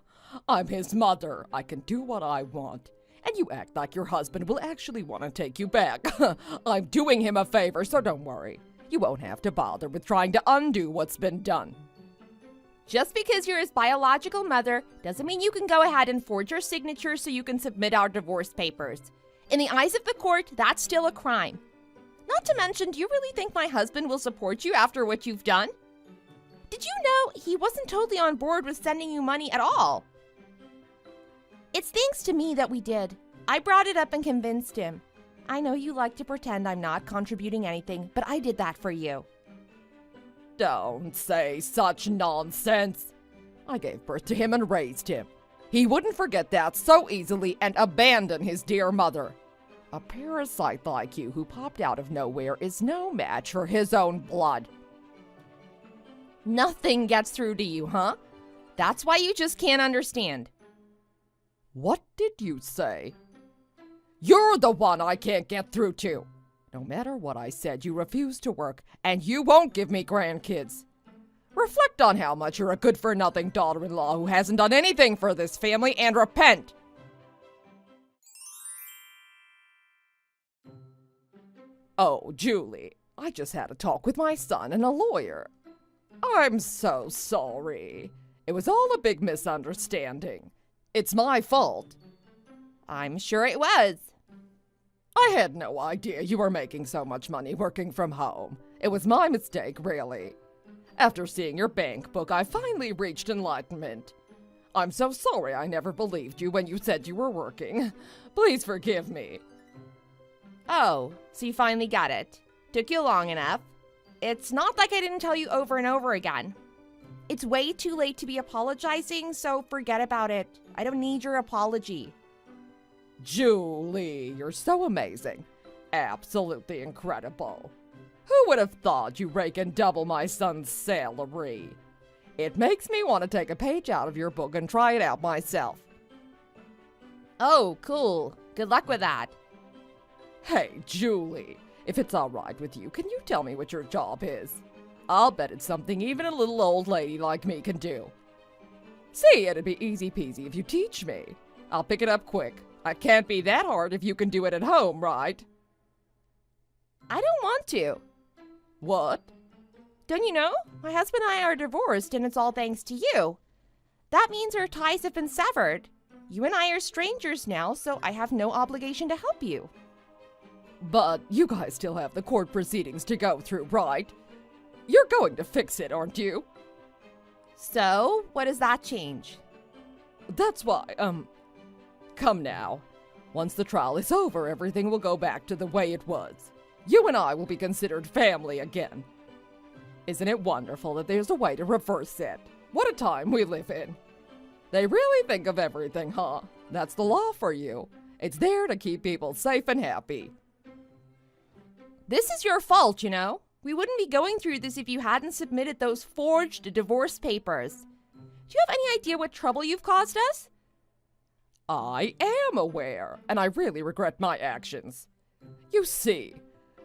I'm his mother. I can do what I want. And you act like your husband will actually want to take you back. I'm doing him a favor, so don't worry. You won't have to bother with trying to undo what's been done. Just because you're his biological mother doesn't mean you can go ahead and forge your signature so you can submit our divorce papers. In the eyes of the court, that's still a crime. Not to mention, do you really think my husband will support you after what you've done? Did you know he wasn't totally on board with sending you money at all? It's thanks to me that we did. I brought it up and convinced him. I know you like to pretend I'm not contributing anything, but I did that for you. Don't say such nonsense. I gave birth to him and raised him. He wouldn't forget that so easily and abandon his dear mother. A parasite like you who popped out of nowhere is no match for his own blood. Nothing gets through to you, huh? That's why you just can't understand. What did you say? You're the one I can't get through to. No matter what I said, you refuse to work, and you won't give me grandkids. Reflect on how much you're a good-for-nothing daughter-in-law who hasn't done anything for this family, and repent. Oh, Julie, I just had a talk with my son and a lawyer. I'm so sorry. It was all a big misunderstanding. It's my fault. I'm sure it was. I had no idea you were making so much money working from home. It was my mistake, really. After seeing your bank book, I finally reached enlightenment. I'm so sorry I never believed you when you said you were working. Please forgive me. Oh, so you finally got it. Took you long enough. It's not like I didn't tell you over and over again. It's way too late to be apologizing, so forget about it. I don't need your apology. Julie, you're so amazing. Absolutely incredible. Who would have thought you rake and double my son's salary? It makes me want to take a page out of your book and try it out myself. Oh, cool. Good luck with that. Hey, Julie, if it's all right with you, can you tell me what your job is? I'll bet it's something even a little old lady like me can do. See, it'd be easy peasy if you teach me. I'll pick it up quick. It can't be that hard if you can do it at home, right? I don't want to. What? Don't you know? My husband and I are divorced, and it's all thanks to you. That means our ties have been severed. You and I are strangers now, so I have no obligation to help you. But you guys still have the court proceedings to go through, right? You're going to fix it, aren't you? So, what does that change? That's why, come now. Once the trial is over, everything will go back to the way it was. You and I will be considered family again. Isn't it wonderful that there's a way to reverse it? What a time we live in. They really think of everything, huh? That's the law for you. It's there to keep people safe and happy. This is your fault, you know. We wouldn't be going through this if you hadn't submitted those forged divorce papers. Do you have any idea what trouble you've caused us? I am aware, and I really regret my actions. You see,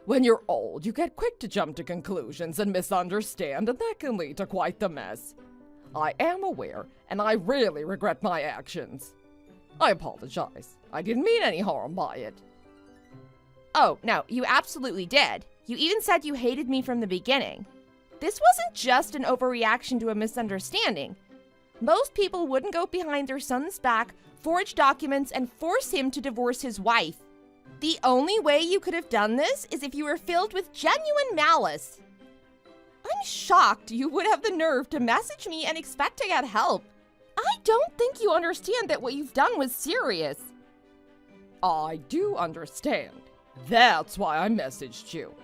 when you're old, you get quick to jump to conclusions and misunderstand, and that can lead to quite the mess. I am aware, and I really regret my actions. I apologize. I didn't mean any harm by it. Oh, no, you absolutely did. You even said you hated me from the beginning. This wasn't just an overreaction to a misunderstanding. Most people wouldn't go behind their son's back, forge documents, and force him to divorce his wife. The only way you could have done this is if you were filled with genuine malice. I'm shocked you would have the nerve to message me and expect to get help. I don't think you understand that what you've done was serious. I do understand. That's why I messaged you.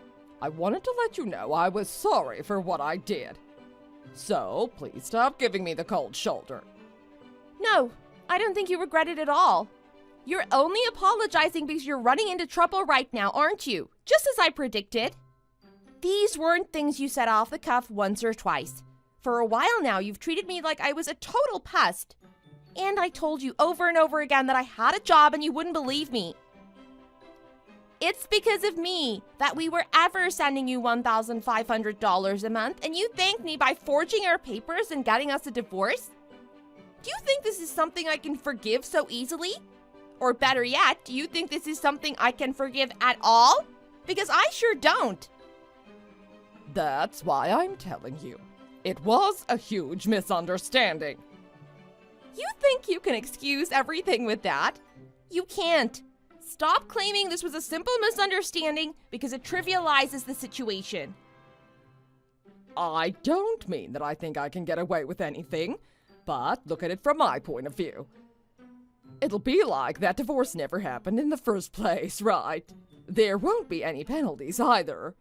I wanted to let you know I was sorry for what I did. So, please stop giving me the cold shoulder. No, I don't think you regret it at all. You're only apologizing because you're running into trouble right now, aren't you? Just as I predicted. These weren't things you said off the cuff once or twice. For a while now, you've treated me like I was a total pest. And I told you over and over again that I had a job and you wouldn't believe me. It's because of me that we were ever sending you $1,500 a month, and you thanked me by forging our papers and getting us a divorce? Do you think this is something I can forgive so easily? Or better yet, do you think this is something I can forgive at all? Because I sure don't. That's why I'm telling you. It was a huge misunderstanding. You think you can excuse everything with that? You can't. Stop claiming this was a simple misunderstanding because it trivializes the situation. I don't mean that I think I can get away with anything, but look at it from my point of view. It'll be like that divorce never happened in the first place, right? There won't be any penalties either.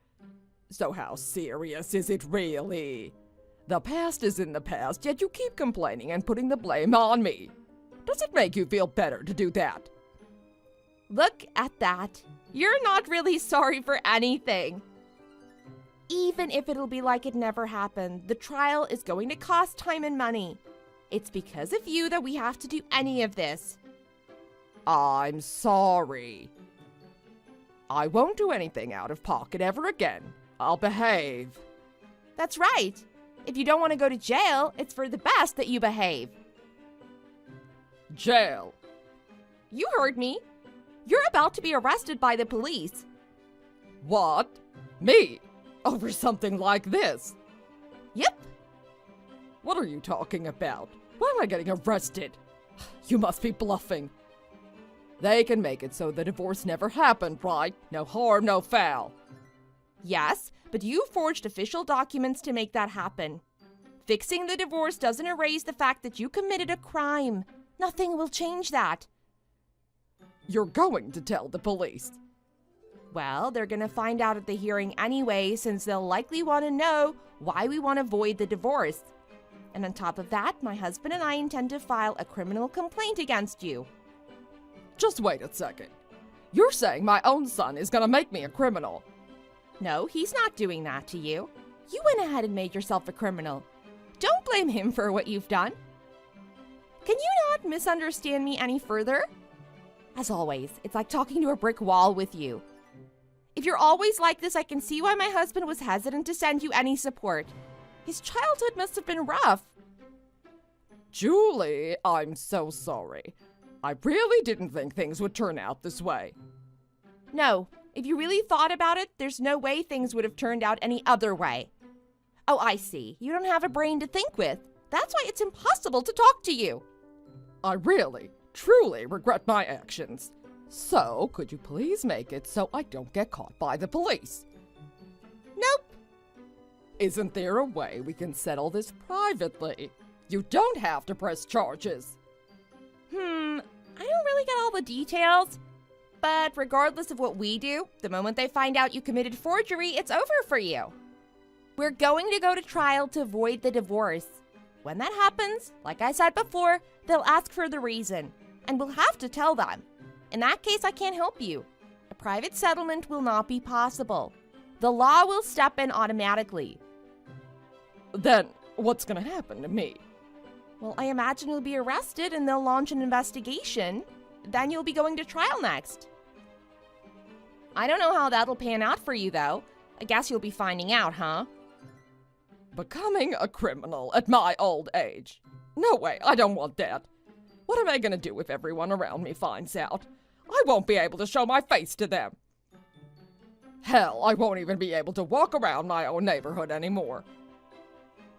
So how serious is it really? The past is in the past, yet you keep complaining and putting the blame on me. Does it make you feel better to do that? Look at that. You're not really sorry for anything. Even if it'll be like it never happened, the trial is going to cost time and money. It's because of you that we have to do any of this. I'm sorry. I won't do anything out of pocket ever again. I'll behave. That's right. If you don't want to go to jail, it's for the best that you behave. Jail. You heard me. You're about to be arrested by the police. What? Me? Over something like this? Yep. What are you talking about? Why am I getting arrested? You must be bluffing. They can make it so the divorce never happened, right? No harm, no foul. Yes, but you forged official documents to make that happen. Fixing the divorce doesn't erase the fact that you committed a crime. Nothing will change that. You're going to tell the police. Well, they're gonna find out at the hearing anyway, since they'll likely want to know why we want to void the divorce. And on top of that, my husband and I intend to file a criminal complaint against you. Just wait a second. You're saying my own son is gonna make me a criminal? No, he's not doing that to you. You went ahead and made yourself a criminal. Don't blame him for what you've done. Can you not misunderstand me any further? As always, it's like talking to a brick wall with you. If you're always like this, I can see why my husband was hesitant to send you any support. His childhood must have been rough. Julie, I'm so sorry. I really didn't think things would turn out this way. No, if you really thought about it, there's no way things would have turned out any other way. Oh, I see. You don't have a brain to think with. That's why it's impossible to talk to you. I really, truly regret my actions. So, could you please make it so I don't get caught by the police? Nope. Isn't there a way we can settle this privately? You don't have to press charges. I don't really get all the details. But regardless of what we do, the moment they find out you committed forgery, it's over for you. We're going to go to trial to void the divorce. When that happens, like I said before, they'll ask for the reason, and we'll have to tell them. In that case, I can't help you. A private settlement will not be possible. The law will step in automatically. Then, what's gonna happen to me? Well, I imagine you'll be arrested and they'll launch an investigation. Then you'll be going to trial next. I don't know how that'll pan out for you, though. I guess you'll be finding out, huh? Becoming a criminal at my old age? No way, I don't want that. What am I gonna do if everyone around me finds out? I won't be able to show my face to them. Hell, I won't even be able to walk around my own neighborhood anymore.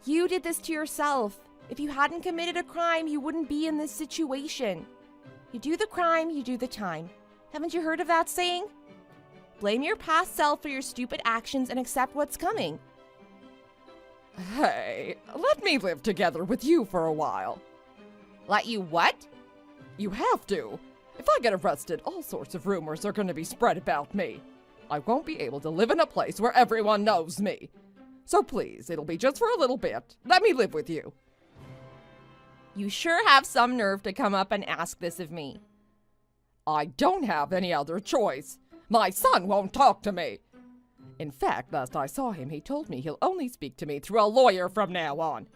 You did this to yourself. If you hadn't committed a crime, you wouldn't be in this situation. You do the crime, you do the time. Haven't you heard of that saying? Blame your past self for your stupid actions and accept what's coming. Hey, let me live together with you for a while. Let you what? You have to. If I get arrested, all sorts of rumors are going to be spread about me. I won't be able to live in a place where everyone knows me. So please, it'll be just for a little bit. Let me live with you. You sure have some nerve to come up and ask this of me. I don't have any other choice. My son won't talk to me. In fact, last I saw him, he told me he'll only speak to me through a lawyer from now on.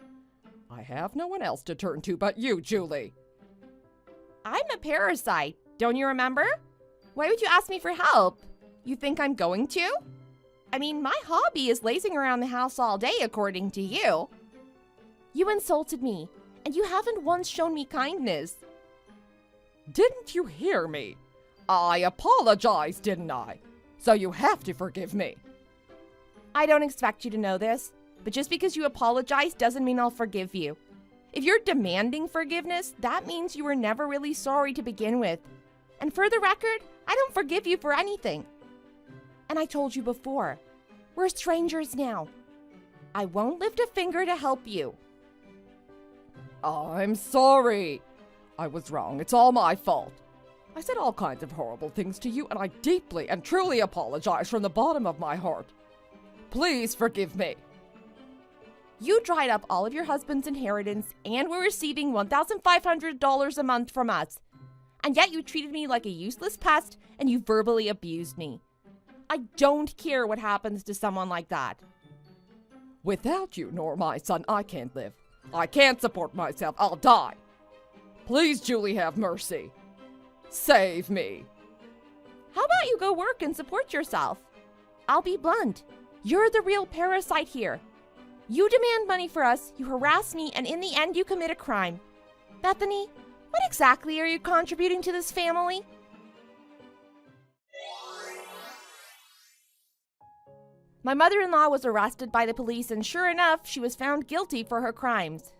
I have no one else to turn to but you, Julie. I'm a parasite, don't you remember? Why would you ask me for help? You think I'm going to? I mean, my hobby is lazing around the house all day, according to you. You insulted me, and you haven't once shown me kindness. Didn't you hear me? I apologized, didn't I? So you have to forgive me. I don't expect you to know this, but just because you apologize doesn't mean I'll forgive you. If you're demanding forgiveness, that means you were never really sorry to begin with. And for the record, I don't forgive you for anything. And I told you before, we're strangers now. I won't lift a finger to help you. I'm sorry. I was wrong. It's all my fault. I said all kinds of horrible things to you, and I deeply and truly apologize from the bottom of my heart. Please forgive me. You dried up all of your husband's inheritance and were receiving $1,500 a month from us. And yet you treated me like a useless pest and you verbally abused me. I don't care what happens to someone like that. Without you nor my son, I can't live. I can't support myself. I'll die. Please, Julie, have mercy. Save me. How about you go work and support yourself? I'll be blunt. You're the real parasite here. You demand money for us, you harass me, and in the end you commit a crime. Bethany, what exactly are you contributing to this family? My mother-in-law was arrested by the police, and sure enough, she was found guilty for her crimes.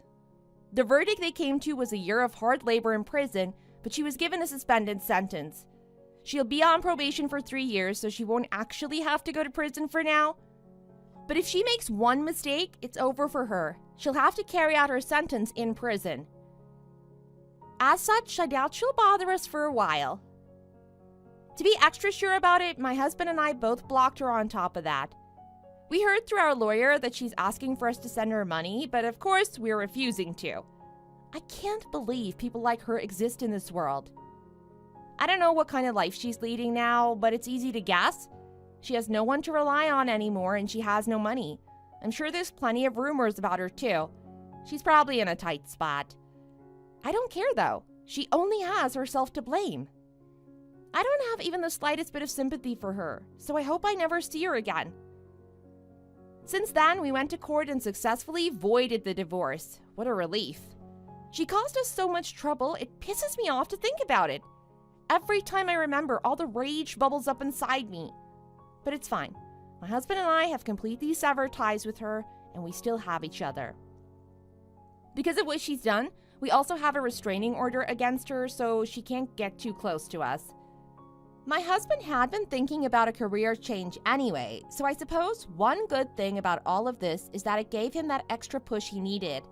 The verdict they came to was a year of hard labor in prison, but she was given a suspended sentence. She'll be on probation for 3 years, so she won't actually have to go to prison for now. But if she makes one mistake, it's over for her. She'll have to carry out her sentence in prison. As such, I doubt she'll bother us for a while. To be extra sure about it, my husband and I both blocked her on top of that. We heard through our lawyer that she's asking for us to send her money, but of course we're refusing to. I can't believe people like her exist in this world. I don't know what kind of life she's leading now, but it's easy to guess. She has no one to rely on anymore and she has no money. I'm sure there's plenty of rumors about her too. She's probably in a tight spot. I don't care though. She only has herself to blame. I don't have even the slightest bit of sympathy for her, so I hope I never see her again. Since then, we went to court and successfully voided the divorce. What a relief. She caused us so much trouble, it pisses me off to think about it. Every time I remember, all the rage bubbles up inside me. But it's fine. My husband and I have completely severed ties with her, and we still have each other. Because of what she's done, we also have a restraining order against her, so she can't get too close to us. My husband had been thinking about a career change anyway, so I suppose one good thing about all of this is that it gave him that extra push he needed.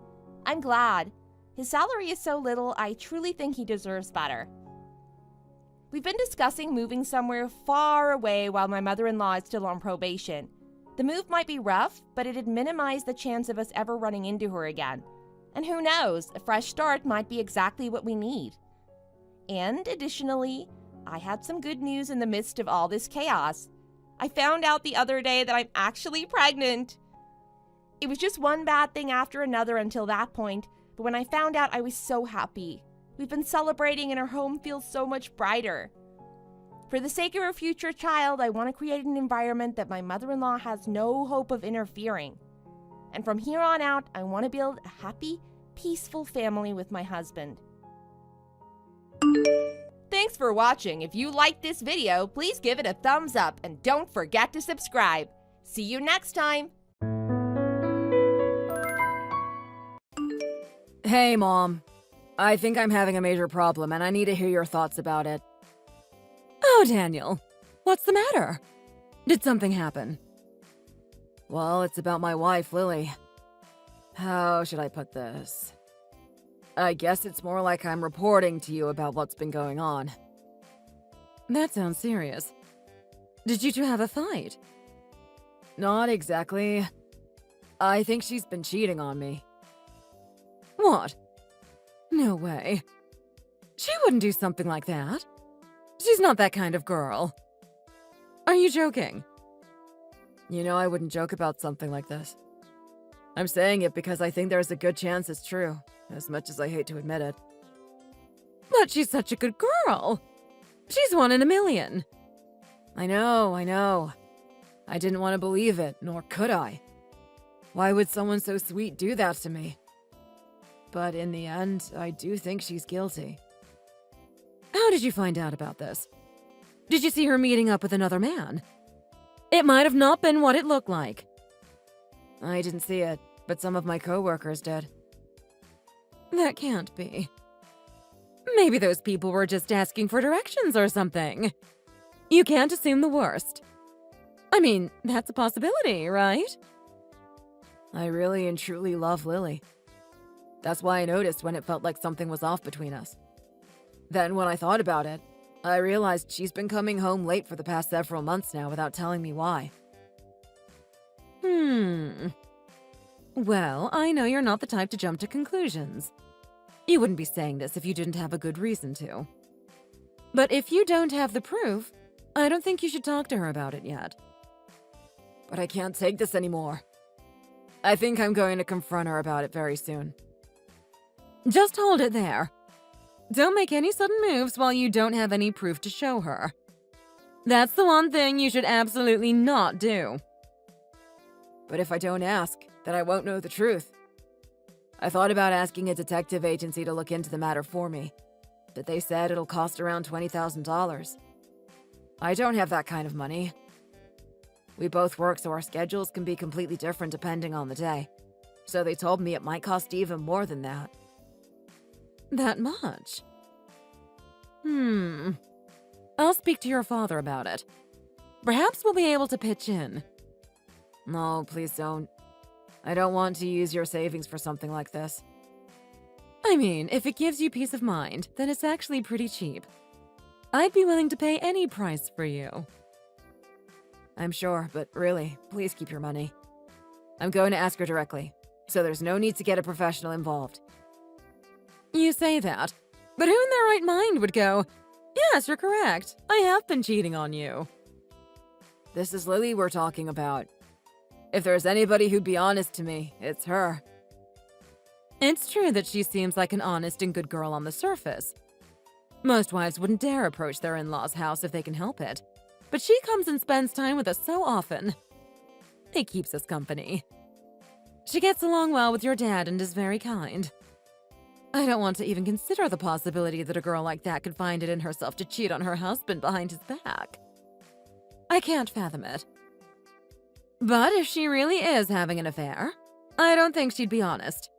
I'm glad. His salary is so little, I truly think he deserves better. We've been discussing moving somewhere far away while my mother-in-law is still on probation. The move might be rough, but it'd minimize the chance of us ever running into her again. And who knows, a fresh start might be exactly what we need. And additionally, I had some good news in the midst of all this chaos. I found out the other day that I'm actually pregnant. It was just one bad thing after another until that point, but when I found out, I was so happy. We've been celebrating and our home feels so much brighter. For the sake of our future child, I want to create an environment that my mother-in-law has no hope of interfering. And from here on out, I want to build a happy, peaceful family with my husband. Thanks for watching. If you liked this video, please give it a thumbs up and don't forget to subscribe. See you next time. Hey, Mom. I think I'm having a major problem and I need to hear your thoughts about it. Oh, Daniel. What's the matter? Did something happen? Well, it's about my wife, Lily. How should I put this? I guess it's more like I'm reporting to you about what's been going on. That sounds serious. Did you two have a fight? Not exactly. I think she's been cheating on me. What? No way. She wouldn't do something like that. She's not that kind of girl. Are you joking? You know I wouldn't joke about something like this. I'm saying it because I think there's a good chance it's true, as much as I hate to admit it. But she's such a good girl. She's 1 in a million. I know. I didn't want to believe it, nor could I. Why would someone so sweet do that to me? But in the end, I do think she's guilty. How did you find out about this? Did you see her meeting up with another man? It might have not been what it looked like. I didn't see it, but some of my coworkers did. That can't be. Maybe those people were just asking for directions or something. You can't assume the worst. I mean, that's a possibility, right? I really and truly love Lily. That's why I noticed when it felt like something was off between us. Then when I thought about it, I realized she's been coming home late for the past several months now without telling me why. Well, I know you're not the type to jump to conclusions. You wouldn't be saying this if you didn't have a good reason to. But if you don't have the proof, I don't think you should talk to her about it yet. But I can't take this anymore. I think I'm going to confront her about it very soon. Just hold it there. Don't make any sudden moves while you don't have any proof to show her. That's the one thing you should absolutely not do. But if I don't ask, then I won't know the truth. I thought about asking a detective agency to look into the matter for me, but they said it'll cost around $20,000. I don't have that kind of money. We both work, so our schedules can be completely different depending on the day. So they told me it might cost even more than that. That much? I'll speak to your father about it. Perhaps we'll be able to pitch in. No, please don't. I don't want to use your savings for something like this. I mean, if it gives you peace of mind, then it's actually pretty cheap. I'd be willing to pay any price for you. I'm sure, but really, please keep your money. I'm going to ask her directly, so there's no need to get a professional involved. You say that, but who in their right mind would go, "Yes, you're correct. I have been cheating on you"? This is Lily we're talking about. If there's anybody who'd be honest to me, it's her. It's true that she seems like an honest and good girl on the surface. Most wives wouldn't dare approach their in-laws' house if they can help it. But she comes and spends time with us so often. It keeps us company. She gets along well with your dad and is very kind. I don't want to even consider the possibility that a girl like that could find it in herself to cheat on her husband behind his back. I can't fathom it. But if she really is having an affair, I don't think she'd be honest.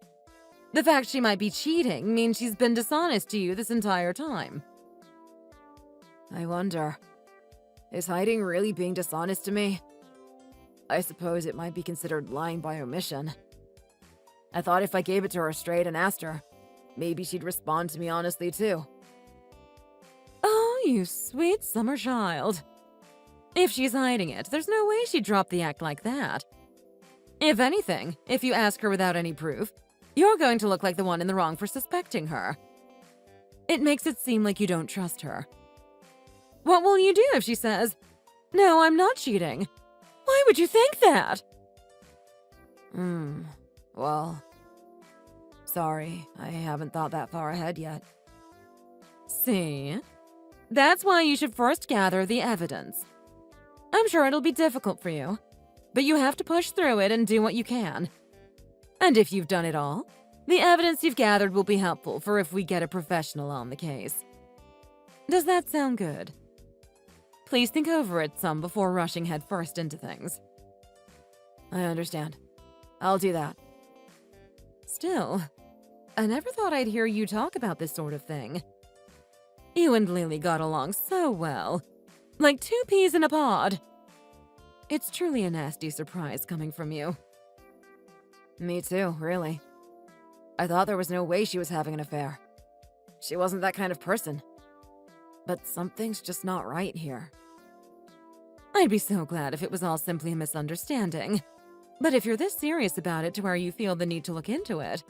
The fact she might be cheating means she's been dishonest to you this entire time. I wonder, is hiding really being dishonest to me? I suppose it might be considered lying by omission. I thought if I gave it to her straight and asked her, maybe she'd respond to me honestly too. Oh, you sweet summer child. If she's hiding it, there's no way she'd drop the act like that. If anything, if you ask her without any proof, you're going to look like the one in the wrong for suspecting her. It makes it seem like you don't trust her. What will you do if she says, "No, I'm not cheating"? Why would you think that? Well, sorry, I haven't thought that far ahead yet. See? That's why you should first gather the evidence. I'm sure it'll be difficult for you, but you have to push through it and do what you can. And if you've done it all, the evidence you've gathered will be helpful for if we get a professional on the case. Does that sound good? Please think over it some before rushing headfirst into things. I understand. I'll do that. Still, I never thought I'd hear you talk about this sort of thing. You and Lily got along so well. Like two peas in a pod. It's truly a nasty surprise coming from you. Me too, really. I thought there was no way she was having an affair. She wasn't that kind of person. But something's just not right here. I'd be so glad if it was all simply a misunderstanding. But if you're this serious about it to where you feel the need to look into it,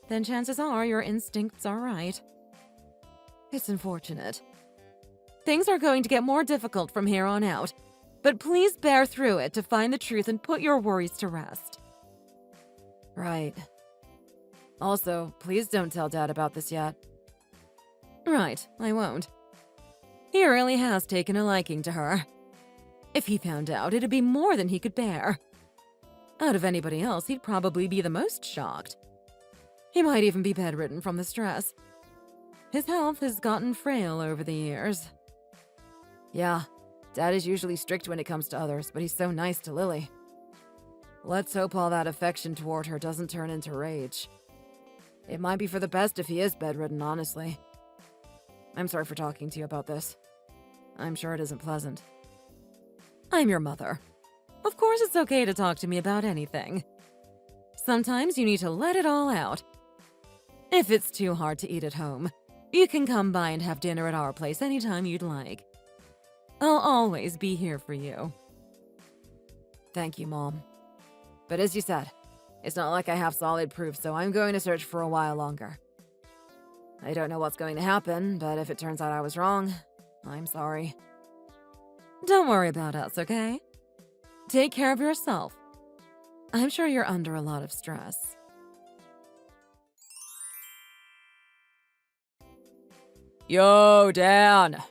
then chances are your instincts are right. It's unfortunate. Things are going to get more difficult from here on out, but please bear through it to find the truth and put your worries to rest. Right. Also, please don't tell Dad about this yet. Right, I won't. He really has taken a liking to her. If he found out, it'd be more than he could bear. Out of anybody else, he'd probably be the most shocked. He might even be bedridden from the stress. His health has gotten frail over the years. Yeah, Dad is usually strict when it comes to others, but he's so nice to Lily. Let's hope all that affection toward her doesn't turn into rage. It might be for the best if he is bedridden, honestly. I'm sorry for talking to you about this. I'm sure it isn't pleasant. I'm your mother. Of course it's okay to talk to me about anything. Sometimes you need to let it all out. If it's too hard to eat at home, you can come by and have dinner at our place anytime you'd like. I'll always be here for you. Thank you, Mom. But as you said, it's not like I have solid proof, so I'm going to search for a while longer. I don't know what's going to happen, but if it turns out I was wrong, I'm sorry. Don't worry about us, okay? Take care of yourself. I'm sure you're under a lot of stress. Yo, Dan.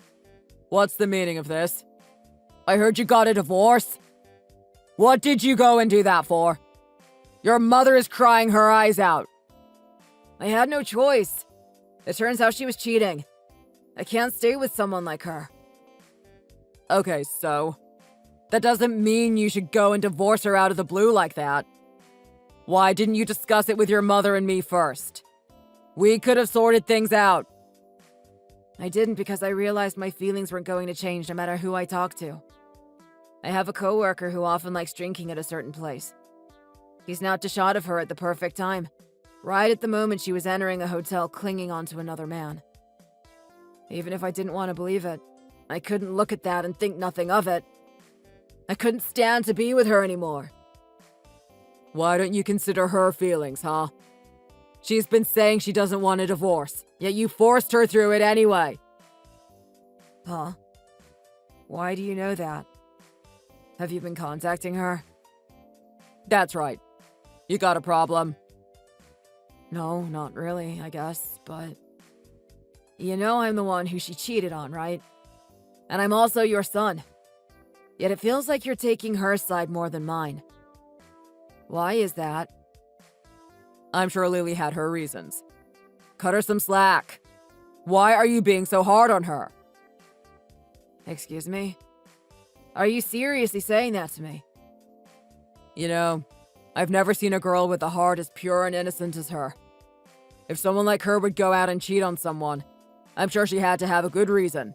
What's the meaning of this? I heard you got a divorce. What did you go and do that for? Your mother is crying her eyes out. I had no choice. It turns out she was cheating. I can't stay with someone like her. Okay, so? That doesn't mean you should go and divorce her out of the blue like that. Why didn't you discuss it with your mother and me first? We could have sorted things out. I didn't because I realized my feelings weren't going to change no matter who I talked to. I have a coworker who often likes drinking at a certain place. He snapped a shot of her at the perfect time, right at the moment she was entering a hotel clinging onto another man. Even if I didn't want to believe it, I couldn't look at that and think nothing of it. I couldn't stand to be with her anymore. Why don't you consider her feelings, huh? She's been saying she doesn't want a divorce, yet you forced her through it anyway. Huh? Why do you know that? Have you been contacting her? That's right. You got a problem? No, not really, I guess, but... You know I'm the one who she cheated on, right? And I'm also your son. Yet it feels like you're taking her side more than mine. Why is that? I'm sure Lily had her reasons. Cut her some slack. Why are you being so hard on her? Excuse me? Are you seriously saying that to me? You know, I've never seen a girl with a heart as pure and innocent as her. If someone like her would go out and cheat on someone, I'm sure she had to have a good reason.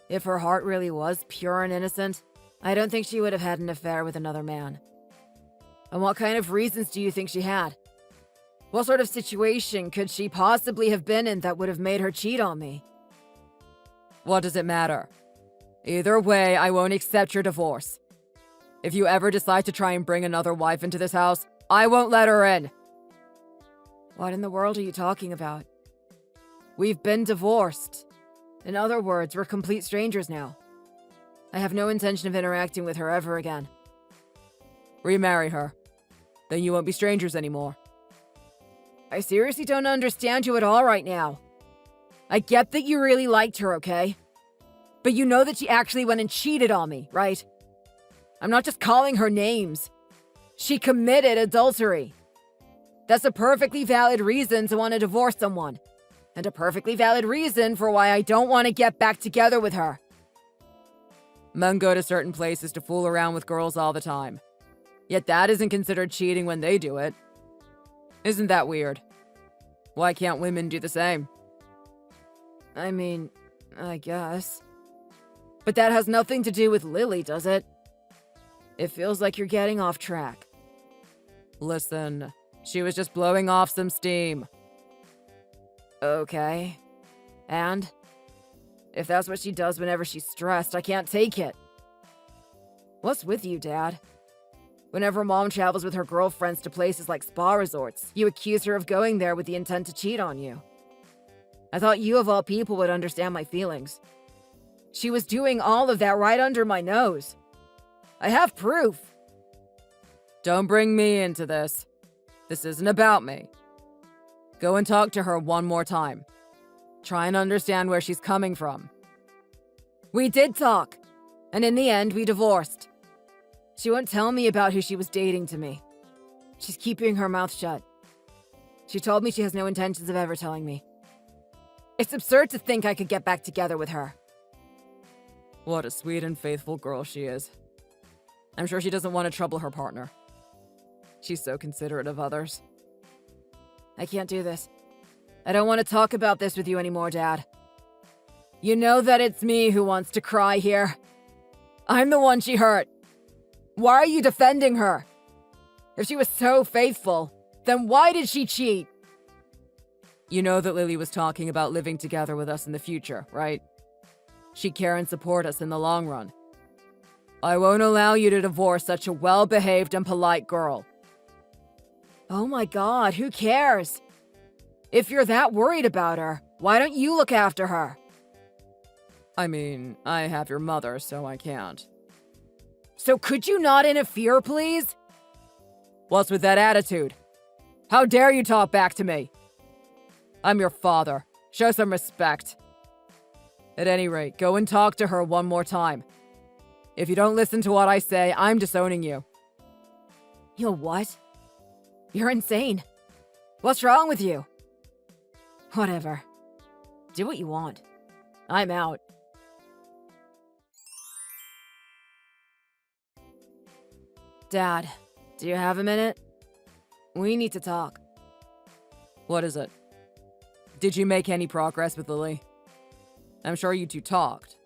If her heart really was pure and innocent, I don't think she would have had an affair with another man. And what kind of reasons do you think she had? What sort of situation could she possibly have been in that would have made her cheat on me? What does it matter? Either way, I won't accept your divorce. If you ever decide to try and bring another wife into this house, I won't let her in. What in the world are you talking about? We've been divorced. In other words, we're complete strangers now. I have no intention of interacting with her ever again. Remarry her. Then you won't be strangers anymore. I seriously don't understand you at all right now. I get that you really liked her, okay? But you know that she actually went and cheated on me, right? I'm not just calling her names. She committed adultery. That's a perfectly valid reason to want to divorce someone. And a perfectly valid reason for why I don't want to get back together with her. Men go to certain places to fool around with girls all the time. Yet that isn't considered cheating when they do it. Isn't that weird? Why can't women do the same? I mean, I guess. But that has nothing to do with Lily, does it? It feels like you're getting off track. Listen, she was just blowing off some steam. Okay. And? If that's what she does whenever she's stressed, I can't take it. What's with you, Dad? Whenever Mom travels with her girlfriends to places like spa resorts, you accuse her of going there with the intent to cheat on you. I thought you of all people would understand my feelings. She was doing all of that right under my nose. I have proof. Don't bring me into this. This isn't about me. Go and talk to her one more time. Try and understand where she's coming from. We did talk, and in the end, we divorced. She won't tell me about who she was dating to me. She's keeping her mouth shut. She told me she has no intentions of ever telling me. It's absurd to think I could get back together with her. What a sweet and faithful girl she is. I'm sure she doesn't want to trouble her partner. She's so considerate of others. I can't do this. I don't want to talk about this with you anymore, Dad. You know that it's me who wants to cry here. I'm the one she hurt. Why are you defending her? If she was so faithful, then why did she cheat? You know that Lily was talking about living together with us in the future, right? She'd care and support us in the long run. I won't allow you to divorce such a well-behaved and polite girl. Oh my God, who cares? If you're that worried about her, why don't you look after her? I mean, I have your mother, so I can't. So could you not interfere, please? What's with that attitude? How dare you talk back to me? I'm your father. Show some respect. At any rate, go and talk to her one more time. If you don't listen to what I say, I'm disowning you. You'll what? You're insane. What's wrong with you? Whatever. Do what you want. I'm out. Dad, do you have a minute? We need to talk. What is it? Did you make any progress with Lily? I'm sure you two talked.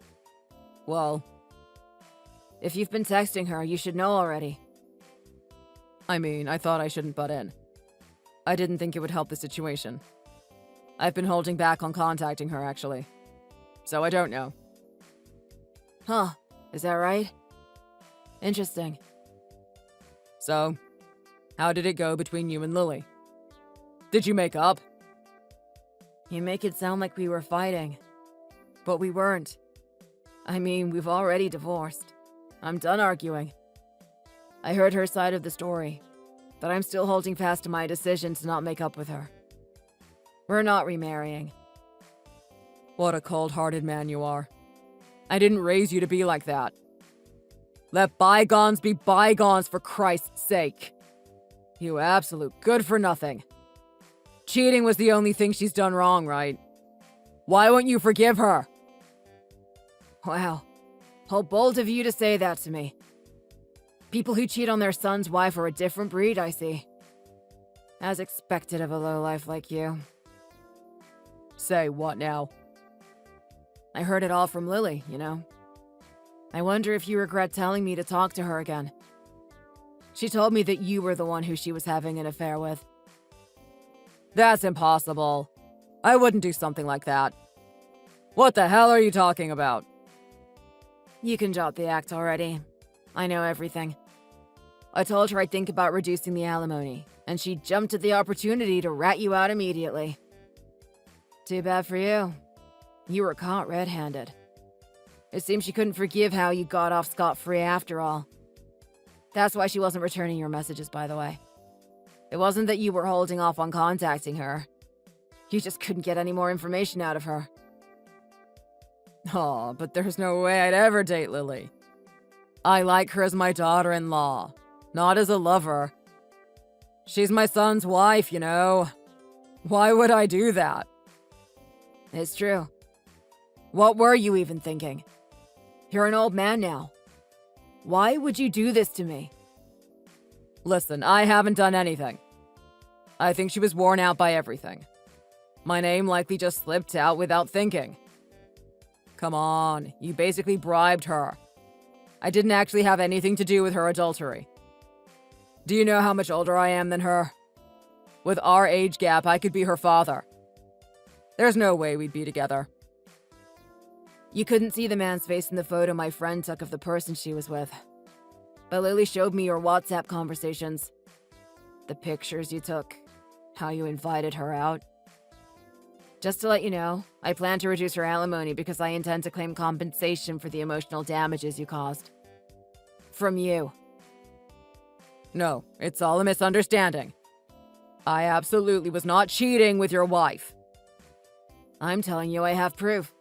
Well, If you've been texting her, you should know already. I mean, I thought I shouldn't butt in. I didn't think it would help the situation. I've been holding back on contacting her, actually. So I don't know. Huh, is that right? Interesting. So, how did it go between you and Lily? Did you make up? You make it sound like we were fighting. But we weren't. I mean, we've already divorced. I'm done arguing. I heard her side of the story, but I'm still holding fast to my decision to not make up with her. We're not remarrying. What a cold-hearted man you are. I didn't raise you to be like that. Let bygones be bygones, for Christ's sake. You absolute good-for-nothing. Cheating was the only thing she's done wrong, right? Why won't you forgive her? Wow. How bold of you to say that to me. People who cheat on their son's wife are a different breed, I see. As expected of a lowlife like you. Say what now? I heard it all from Lily, you know. I wonder if you regret telling me to talk to her again. She told me that you were the one who she was having an affair with. That's impossible. I wouldn't do something like that. What the hell are you talking about? You can drop the act already. I know everything. I told her I'd think about reducing the alimony, and she jumped at the opportunity to rat you out immediately. Too bad for you. You were caught red-handed. It seems she couldn't forgive how you got off scot-free after all. That's why she wasn't returning your messages, by the way. It wasn't that you were holding off on contacting her. You just couldn't get any more information out of her. Aw, but there's no way I'd ever date Lily. I like her as my daughter-in-law, not as a lover. She's my son's wife, you know. Why would I do that? It's true. What were you even thinking? You're an old man now. Why would you do this to me? Listen, I haven't done anything. I think she was worn out by everything. My name likely just slipped out without thinking. Come on, you basically bribed her. I didn't actually have anything to do with her adultery. Do you know how much older I am than her? With our age gap, I could be her father. There's no way we'd be together. You couldn't see the man's face in the photo my friend took of the person she was with. But Lily showed me your WhatsApp conversations. The pictures you took. How you invited her out. Just to let you know, I plan to reduce her alimony because I intend to claim compensation for the emotional damages you caused. From you. No, it's all a misunderstanding. I absolutely was not cheating with your wife. I'm telling you I have proof.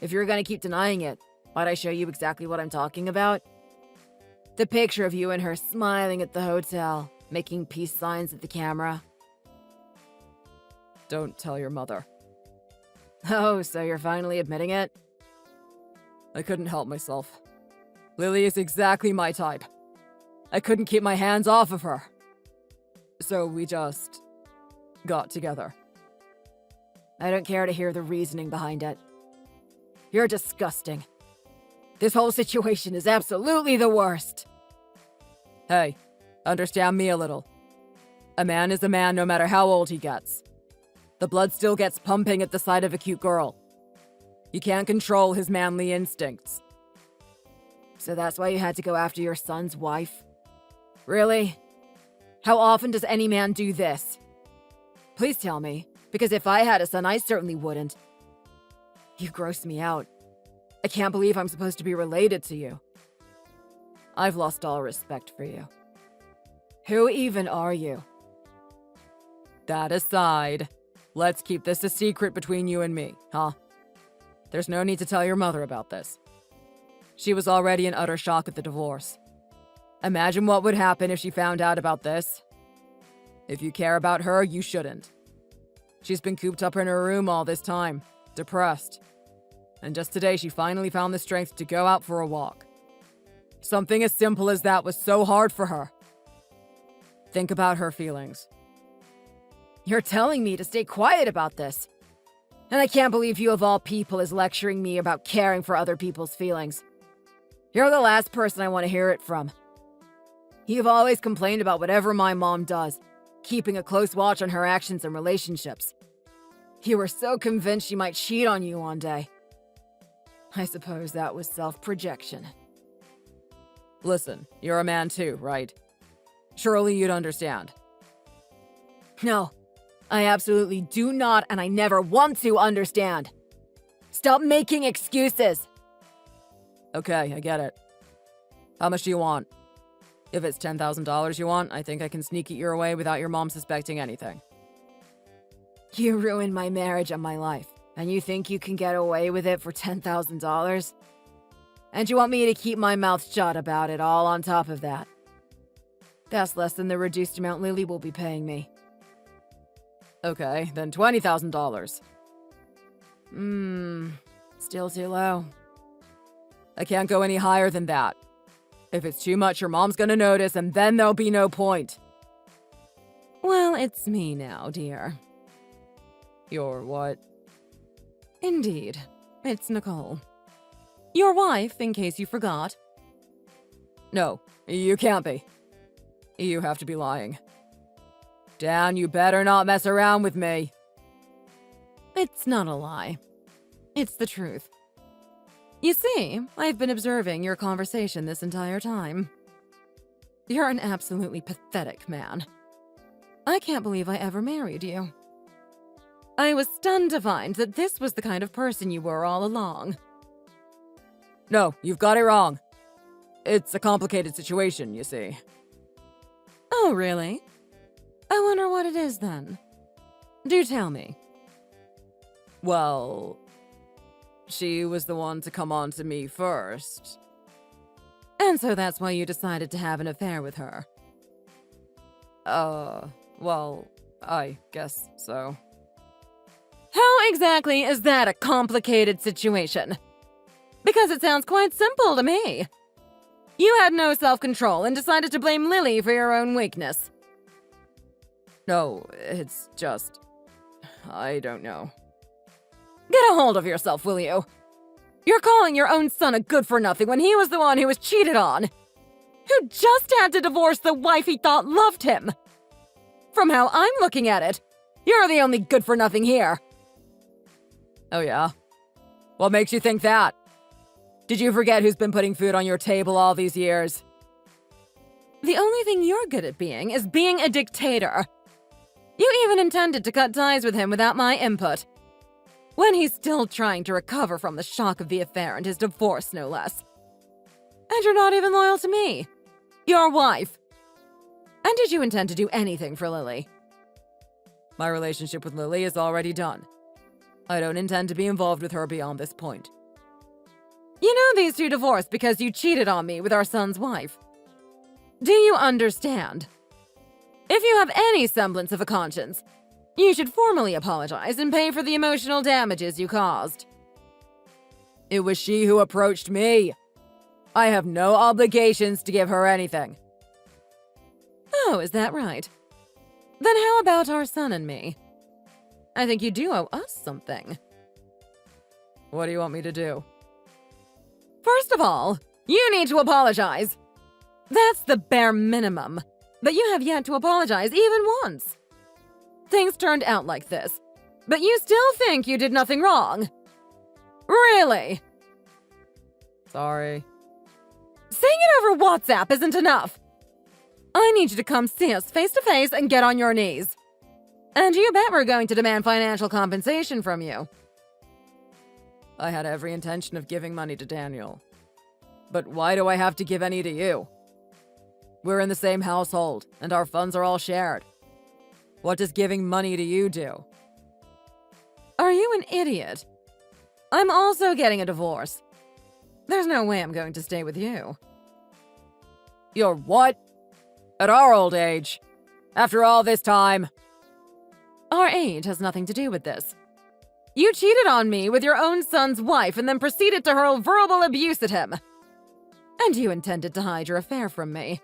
If you're gonna keep denying it, might I show you exactly what I'm talking about? The picture of you and her smiling at the hotel, making peace signs at the camera. Don't tell your mother. Oh, so you're finally admitting it? I couldn't help myself. Lily is exactly my type. I couldn't keep my hands off of her. So we just got together. I don't care to hear the reasoning behind it. You're disgusting. This whole situation is absolutely the worst. Hey, understand me a little. A man is a man no matter how old he gets. The blood still gets pumping at the sight of a cute girl. You can't control his manly instincts. So that's why you had to go after your son's wife? Really? How often does any man do this? Please tell me, because if I had a son, I certainly wouldn't. You gross me out. I can't believe I'm supposed to be related to you. I've lost all respect for you. Who even are you? That aside, let's keep this a secret between you and me, huh? There's no need to tell your mother about this. She was already in utter shock at the divorce. Imagine what would happen if she found out about this. If you care about her, you shouldn't. She's been cooped up in her room all this time, depressed. And just today she finally found the strength to go out for a walk. Something as simple as that was so hard for her. Think about her feelings. You're telling me to stay quiet about this. And I can't believe you of all people is lecturing me about caring for other people's feelings. You're the last person I want to hear it from. You've always complained about whatever my mom does, keeping a close watch on her actions and relationships. You were so convinced she might cheat on you one day. I suppose that was self-projection. Listen, you're a man too, right? Surely you'd understand. No, I absolutely do not, and I never want to understand. Stop making excuses. Okay, I get it. How much do you want? If it's $10,000 you want, I think I can sneak it your way without your mom suspecting anything. You ruined my marriage and my life, and you think you can get away with it for $10,000? And you want me to keep my mouth shut about it all on top of that? That's less than the reduced amount Lily will be paying me. Okay, then $20,000. Still too low. I can't go any higher than that. If it's too much, your mom's gonna notice, and then there'll be no point. Well, it's me now, dear. Your what? Indeed, it's Nicole. Your wife, in case you forgot. No, you can't be. You have to be lying. Dan, you better not mess around with me. It's not a lie. It's the truth. You see, I've been observing your conversation this entire time. You're an absolutely pathetic man. I can't believe I ever married you. I was stunned to find that this was the kind of person you were all along. No, you've got it wrong. It's a complicated situation, you see. Oh, really? I wonder what it is then. Do tell me. Well, she was the one to come on to me first. And so that's why you decided to have an affair with her? Well, I guess so. How exactly is that a complicated situation? Because it sounds quite simple to me. You had no self-control and decided to blame Lily for your own weakness. No, it's just... I don't know. Get a hold of yourself, will you? You're calling your own son a good-for-nothing when he was the one who was cheated on. Who just had to divorce the wife he thought loved him. From how I'm looking at it, you're the only good-for-nothing here. Oh yeah? What makes you think that? Did you forget who's been putting food on your table all these years? The only thing you're good at being is being a dictator. You even intended to cut ties with him without my input. When he's still trying to recover from the shock of the affair and his divorce, no less. And you're not even loyal to me, your wife. And did you intend to do anything for Lily? My relationship with Lily is already done. I don't intend to be involved with her beyond this point. You know these two divorced because you cheated on me with our son's wife. Do you understand? If you have any semblance of a conscience, you should formally apologize and pay for the emotional damages you caused. It was she who approached me. I have no obligations to give her anything. Oh, is that right? Then how about our son and me? I think you do owe us something. What do you want me to do? First of all, you need to apologize. That's the bare minimum. But you have yet to apologize even once. Things turned out like this, but you still think you did nothing wrong. Really? Sorry. Saying it over WhatsApp isn't enough. I need you to come see us face to face and get on your knees. And you bet we're going to demand financial compensation from you. I had every intention of giving money to Daniel. But why do I have to give any to you? We're in the same household, and our funds are all shared. What does giving money to you do? Are you an idiot? I'm also getting a divorce. There's no way I'm going to stay with you. You're what? At our old age? After all this time? Our age has nothing to do with this. You cheated on me with your own son's wife and then proceeded to hurl verbal abuse at him. And you intended to hide your affair from me.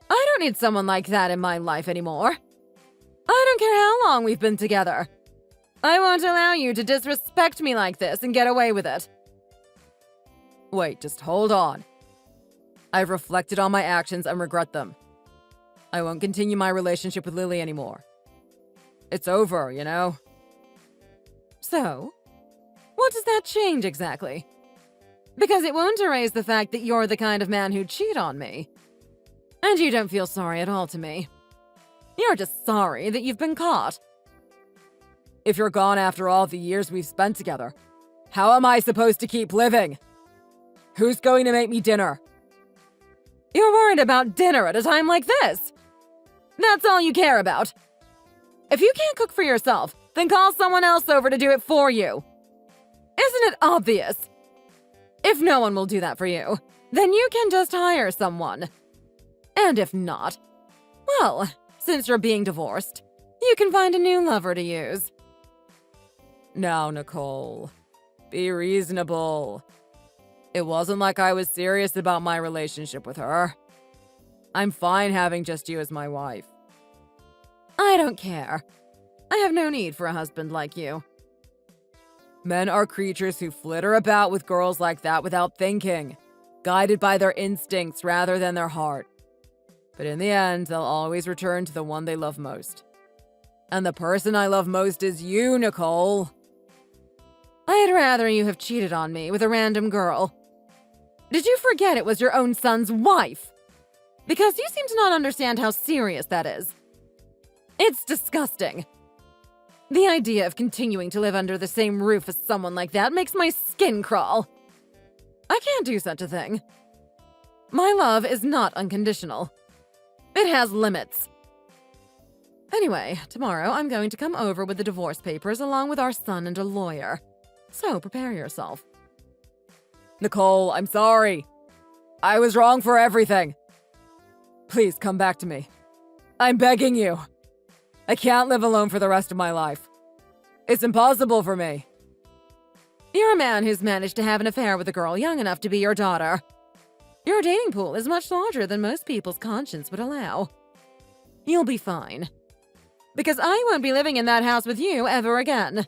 I don't need someone like that in my life anymore. I don't care how long we've been together. I won't allow you to disrespect me like this and get away with it. Wait, just hold on. I've reflected on my actions and regret them. I won't continue my relationship with Lily anymore. It's over, you know? So, what does that change exactly? Because it won't erase the fact that you're the kind of man who'd cheat on me. And you don't feel sorry at all to me. You're just sorry that you've been caught. If you're gone after all the years we've spent together, how am I supposed to keep living? Who's going to make me dinner? You're worried about dinner at a time like this. That's all you care about. If you can't cook for yourself, then call someone else over to do it for you. Isn't it obvious? If no one will do that for you, then you can just hire someone. And if not, well, since you're being divorced, you can find a new lover to use. Now, Nicole, be reasonable. It wasn't like I was serious about my relationship with her. I'm fine having just you as my wife. I don't care. I have no need for a husband like you. Men are creatures who flitter about with girls like that without thinking, guided by their instincts rather than their heart. But in the end, they'll always return to the one they love most. And the person I love most is you, Nicole. I'd rather you have cheated on me with a random girl. Did you forget it was your own son's wife? Because you seem to not understand how serious that is. It's disgusting. The idea of continuing to live under the same roof as someone like that makes my skin crawl. I can't do such a thing. My love is not unconditional. It has limits. Anyway, tomorrow I'm going to come over with the divorce papers along with our son and a lawyer. So prepare yourself. Nicole, I'm sorry. I was wrong for everything. Please come back to me. I'm begging you. I can't live alone for the rest of my life. It's impossible for me. You're a man who's managed to have an affair with a girl young enough to be your daughter. Your dating pool is much larger than most people's conscience would allow. You'll be fine. Because I won't be living in that house with you ever again.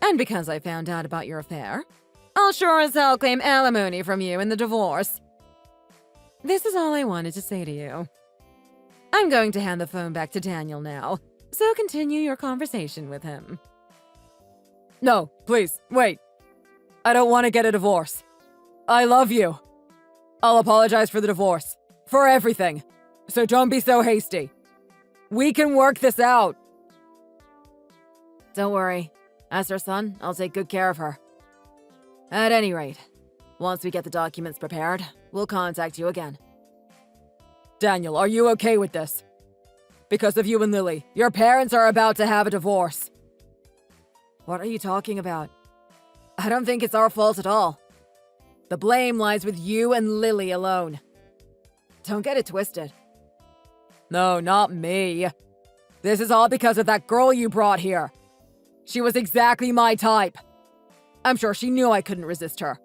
And because I found out about your affair, I'll sure as hell claim alimony from you in the divorce. This is all I wanted to say to you. I'm going to hand the phone back to Daniel now, so continue your conversation with him. No, please, wait. I don't want to get a divorce. I love you. I'll apologize for the divorce, for everything, so don't be so hasty. We can work this out. Don't worry. As her son, I'll take good care of her. At any rate, once we get the documents prepared, we'll contact you again. Daniel, are you okay with this? Because of you and Lily, your parents are about to have a divorce. What are you talking about? I don't think it's our fault at all. The blame lies with you and Lily alone. Don't get it twisted. No, not me. This is all because of that girl you brought here. She was exactly my type. I'm sure she knew I couldn't resist her.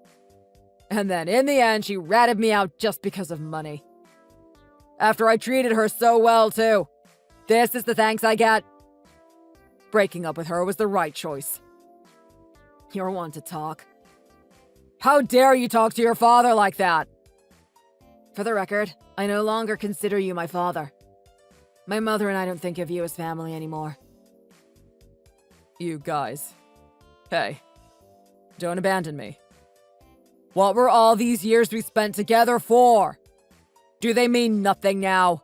And then in the end, she ratted me out just because of money. After I treated her so well, too. This is the thanks I get. Breaking up with her was the right choice. You're one to talk. How dare you talk to your father like that? For the record, I no longer consider you my father. My mother and I don't think of you as family anymore. You guys. Hey, don't abandon me. What were all these years we spent together for? Do they mean nothing now?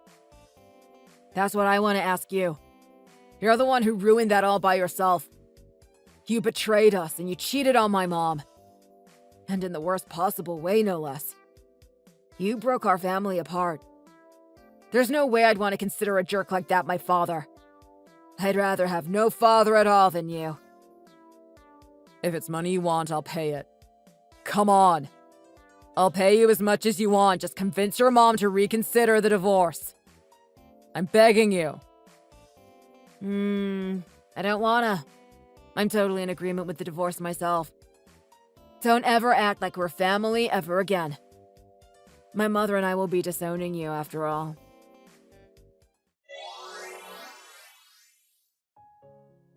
That's what I want to ask you. You're the one who ruined that all by yourself. You betrayed us and you cheated on my mom. And in the worst possible way, no less. You broke our family apart. There's no way I'd want to consider a jerk like that my father. I'd rather have no father at all than you. If it's money you want, I'll pay it. Come on. I'll pay you as much as you want. Just convince your mom to reconsider the divorce. I'm begging you. I don't wanna. I'm totally in agreement with the divorce myself. Don't ever act like we're family ever again. My mother and I will be disowning you after all.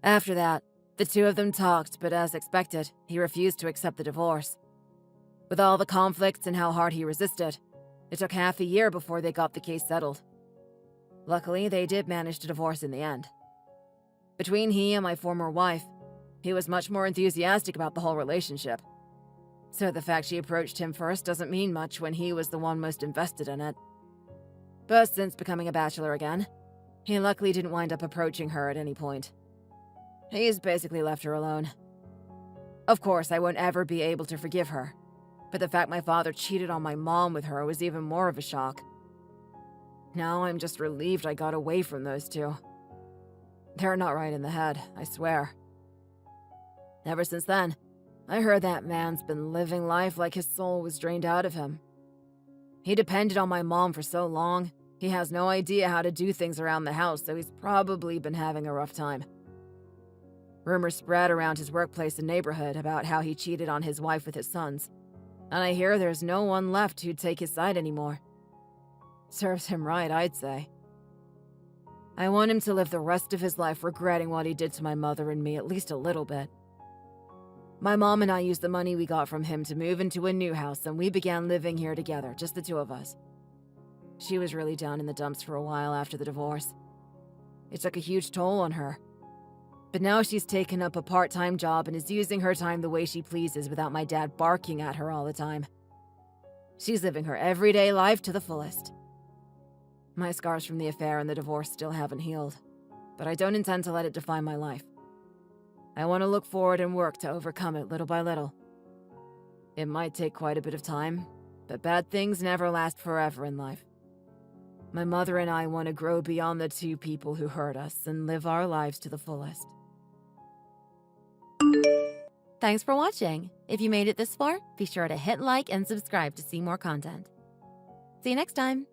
After that, The two of them talked, but as expected, he refused to accept the divorce. With all the conflicts and how hard he resisted, it took half a year before they got the case settled. Luckily, they did manage to divorce in the end. Between he and my former wife, he was much more enthusiastic about the whole relationship. So the fact she approached him first doesn't mean much when he was the one most invested in it. But since becoming a bachelor again, he luckily didn't wind up approaching her at any point. He's basically left her alone. Of course, I won't ever be able to forgive her, but the fact my father cheated on my mom with her was even more of a shock. Now I'm just relieved I got away from those two. They're not right in the head, I swear. Ever since then, I heard that man's been living life like his soul was drained out of him. He depended on my mom for so long, he has no idea how to do things around the house, so he's probably been having a rough time. Rumors spread around his workplace and neighborhood about how he cheated on his wife with his sons, and I hear there's no one left who'd take his side anymore. Serves him right, I'd say. I want him to live the rest of his life regretting what he did to my mother and me at least a little bit. My mom and I used the money we got from him to move into a new house, and we began living here together, just the two of us. She was really down in the dumps for a while after the divorce. It took a huge toll on her. But now she's taken up a part-time job and is using her time the way she pleases without my dad barking at her all the time. She's living her everyday life to the fullest. My scars from the affair and the divorce still haven't healed, but I don't intend to let it define my life. I want to look forward and work to overcome it little by little. It might take quite a bit of time, but bad things never last forever in life. My mother and I want to grow beyond the two people who hurt us and live our lives to the fullest. Thanks for watching. If you made it this far, be sure to hit like and subscribe to see more content. See you next time.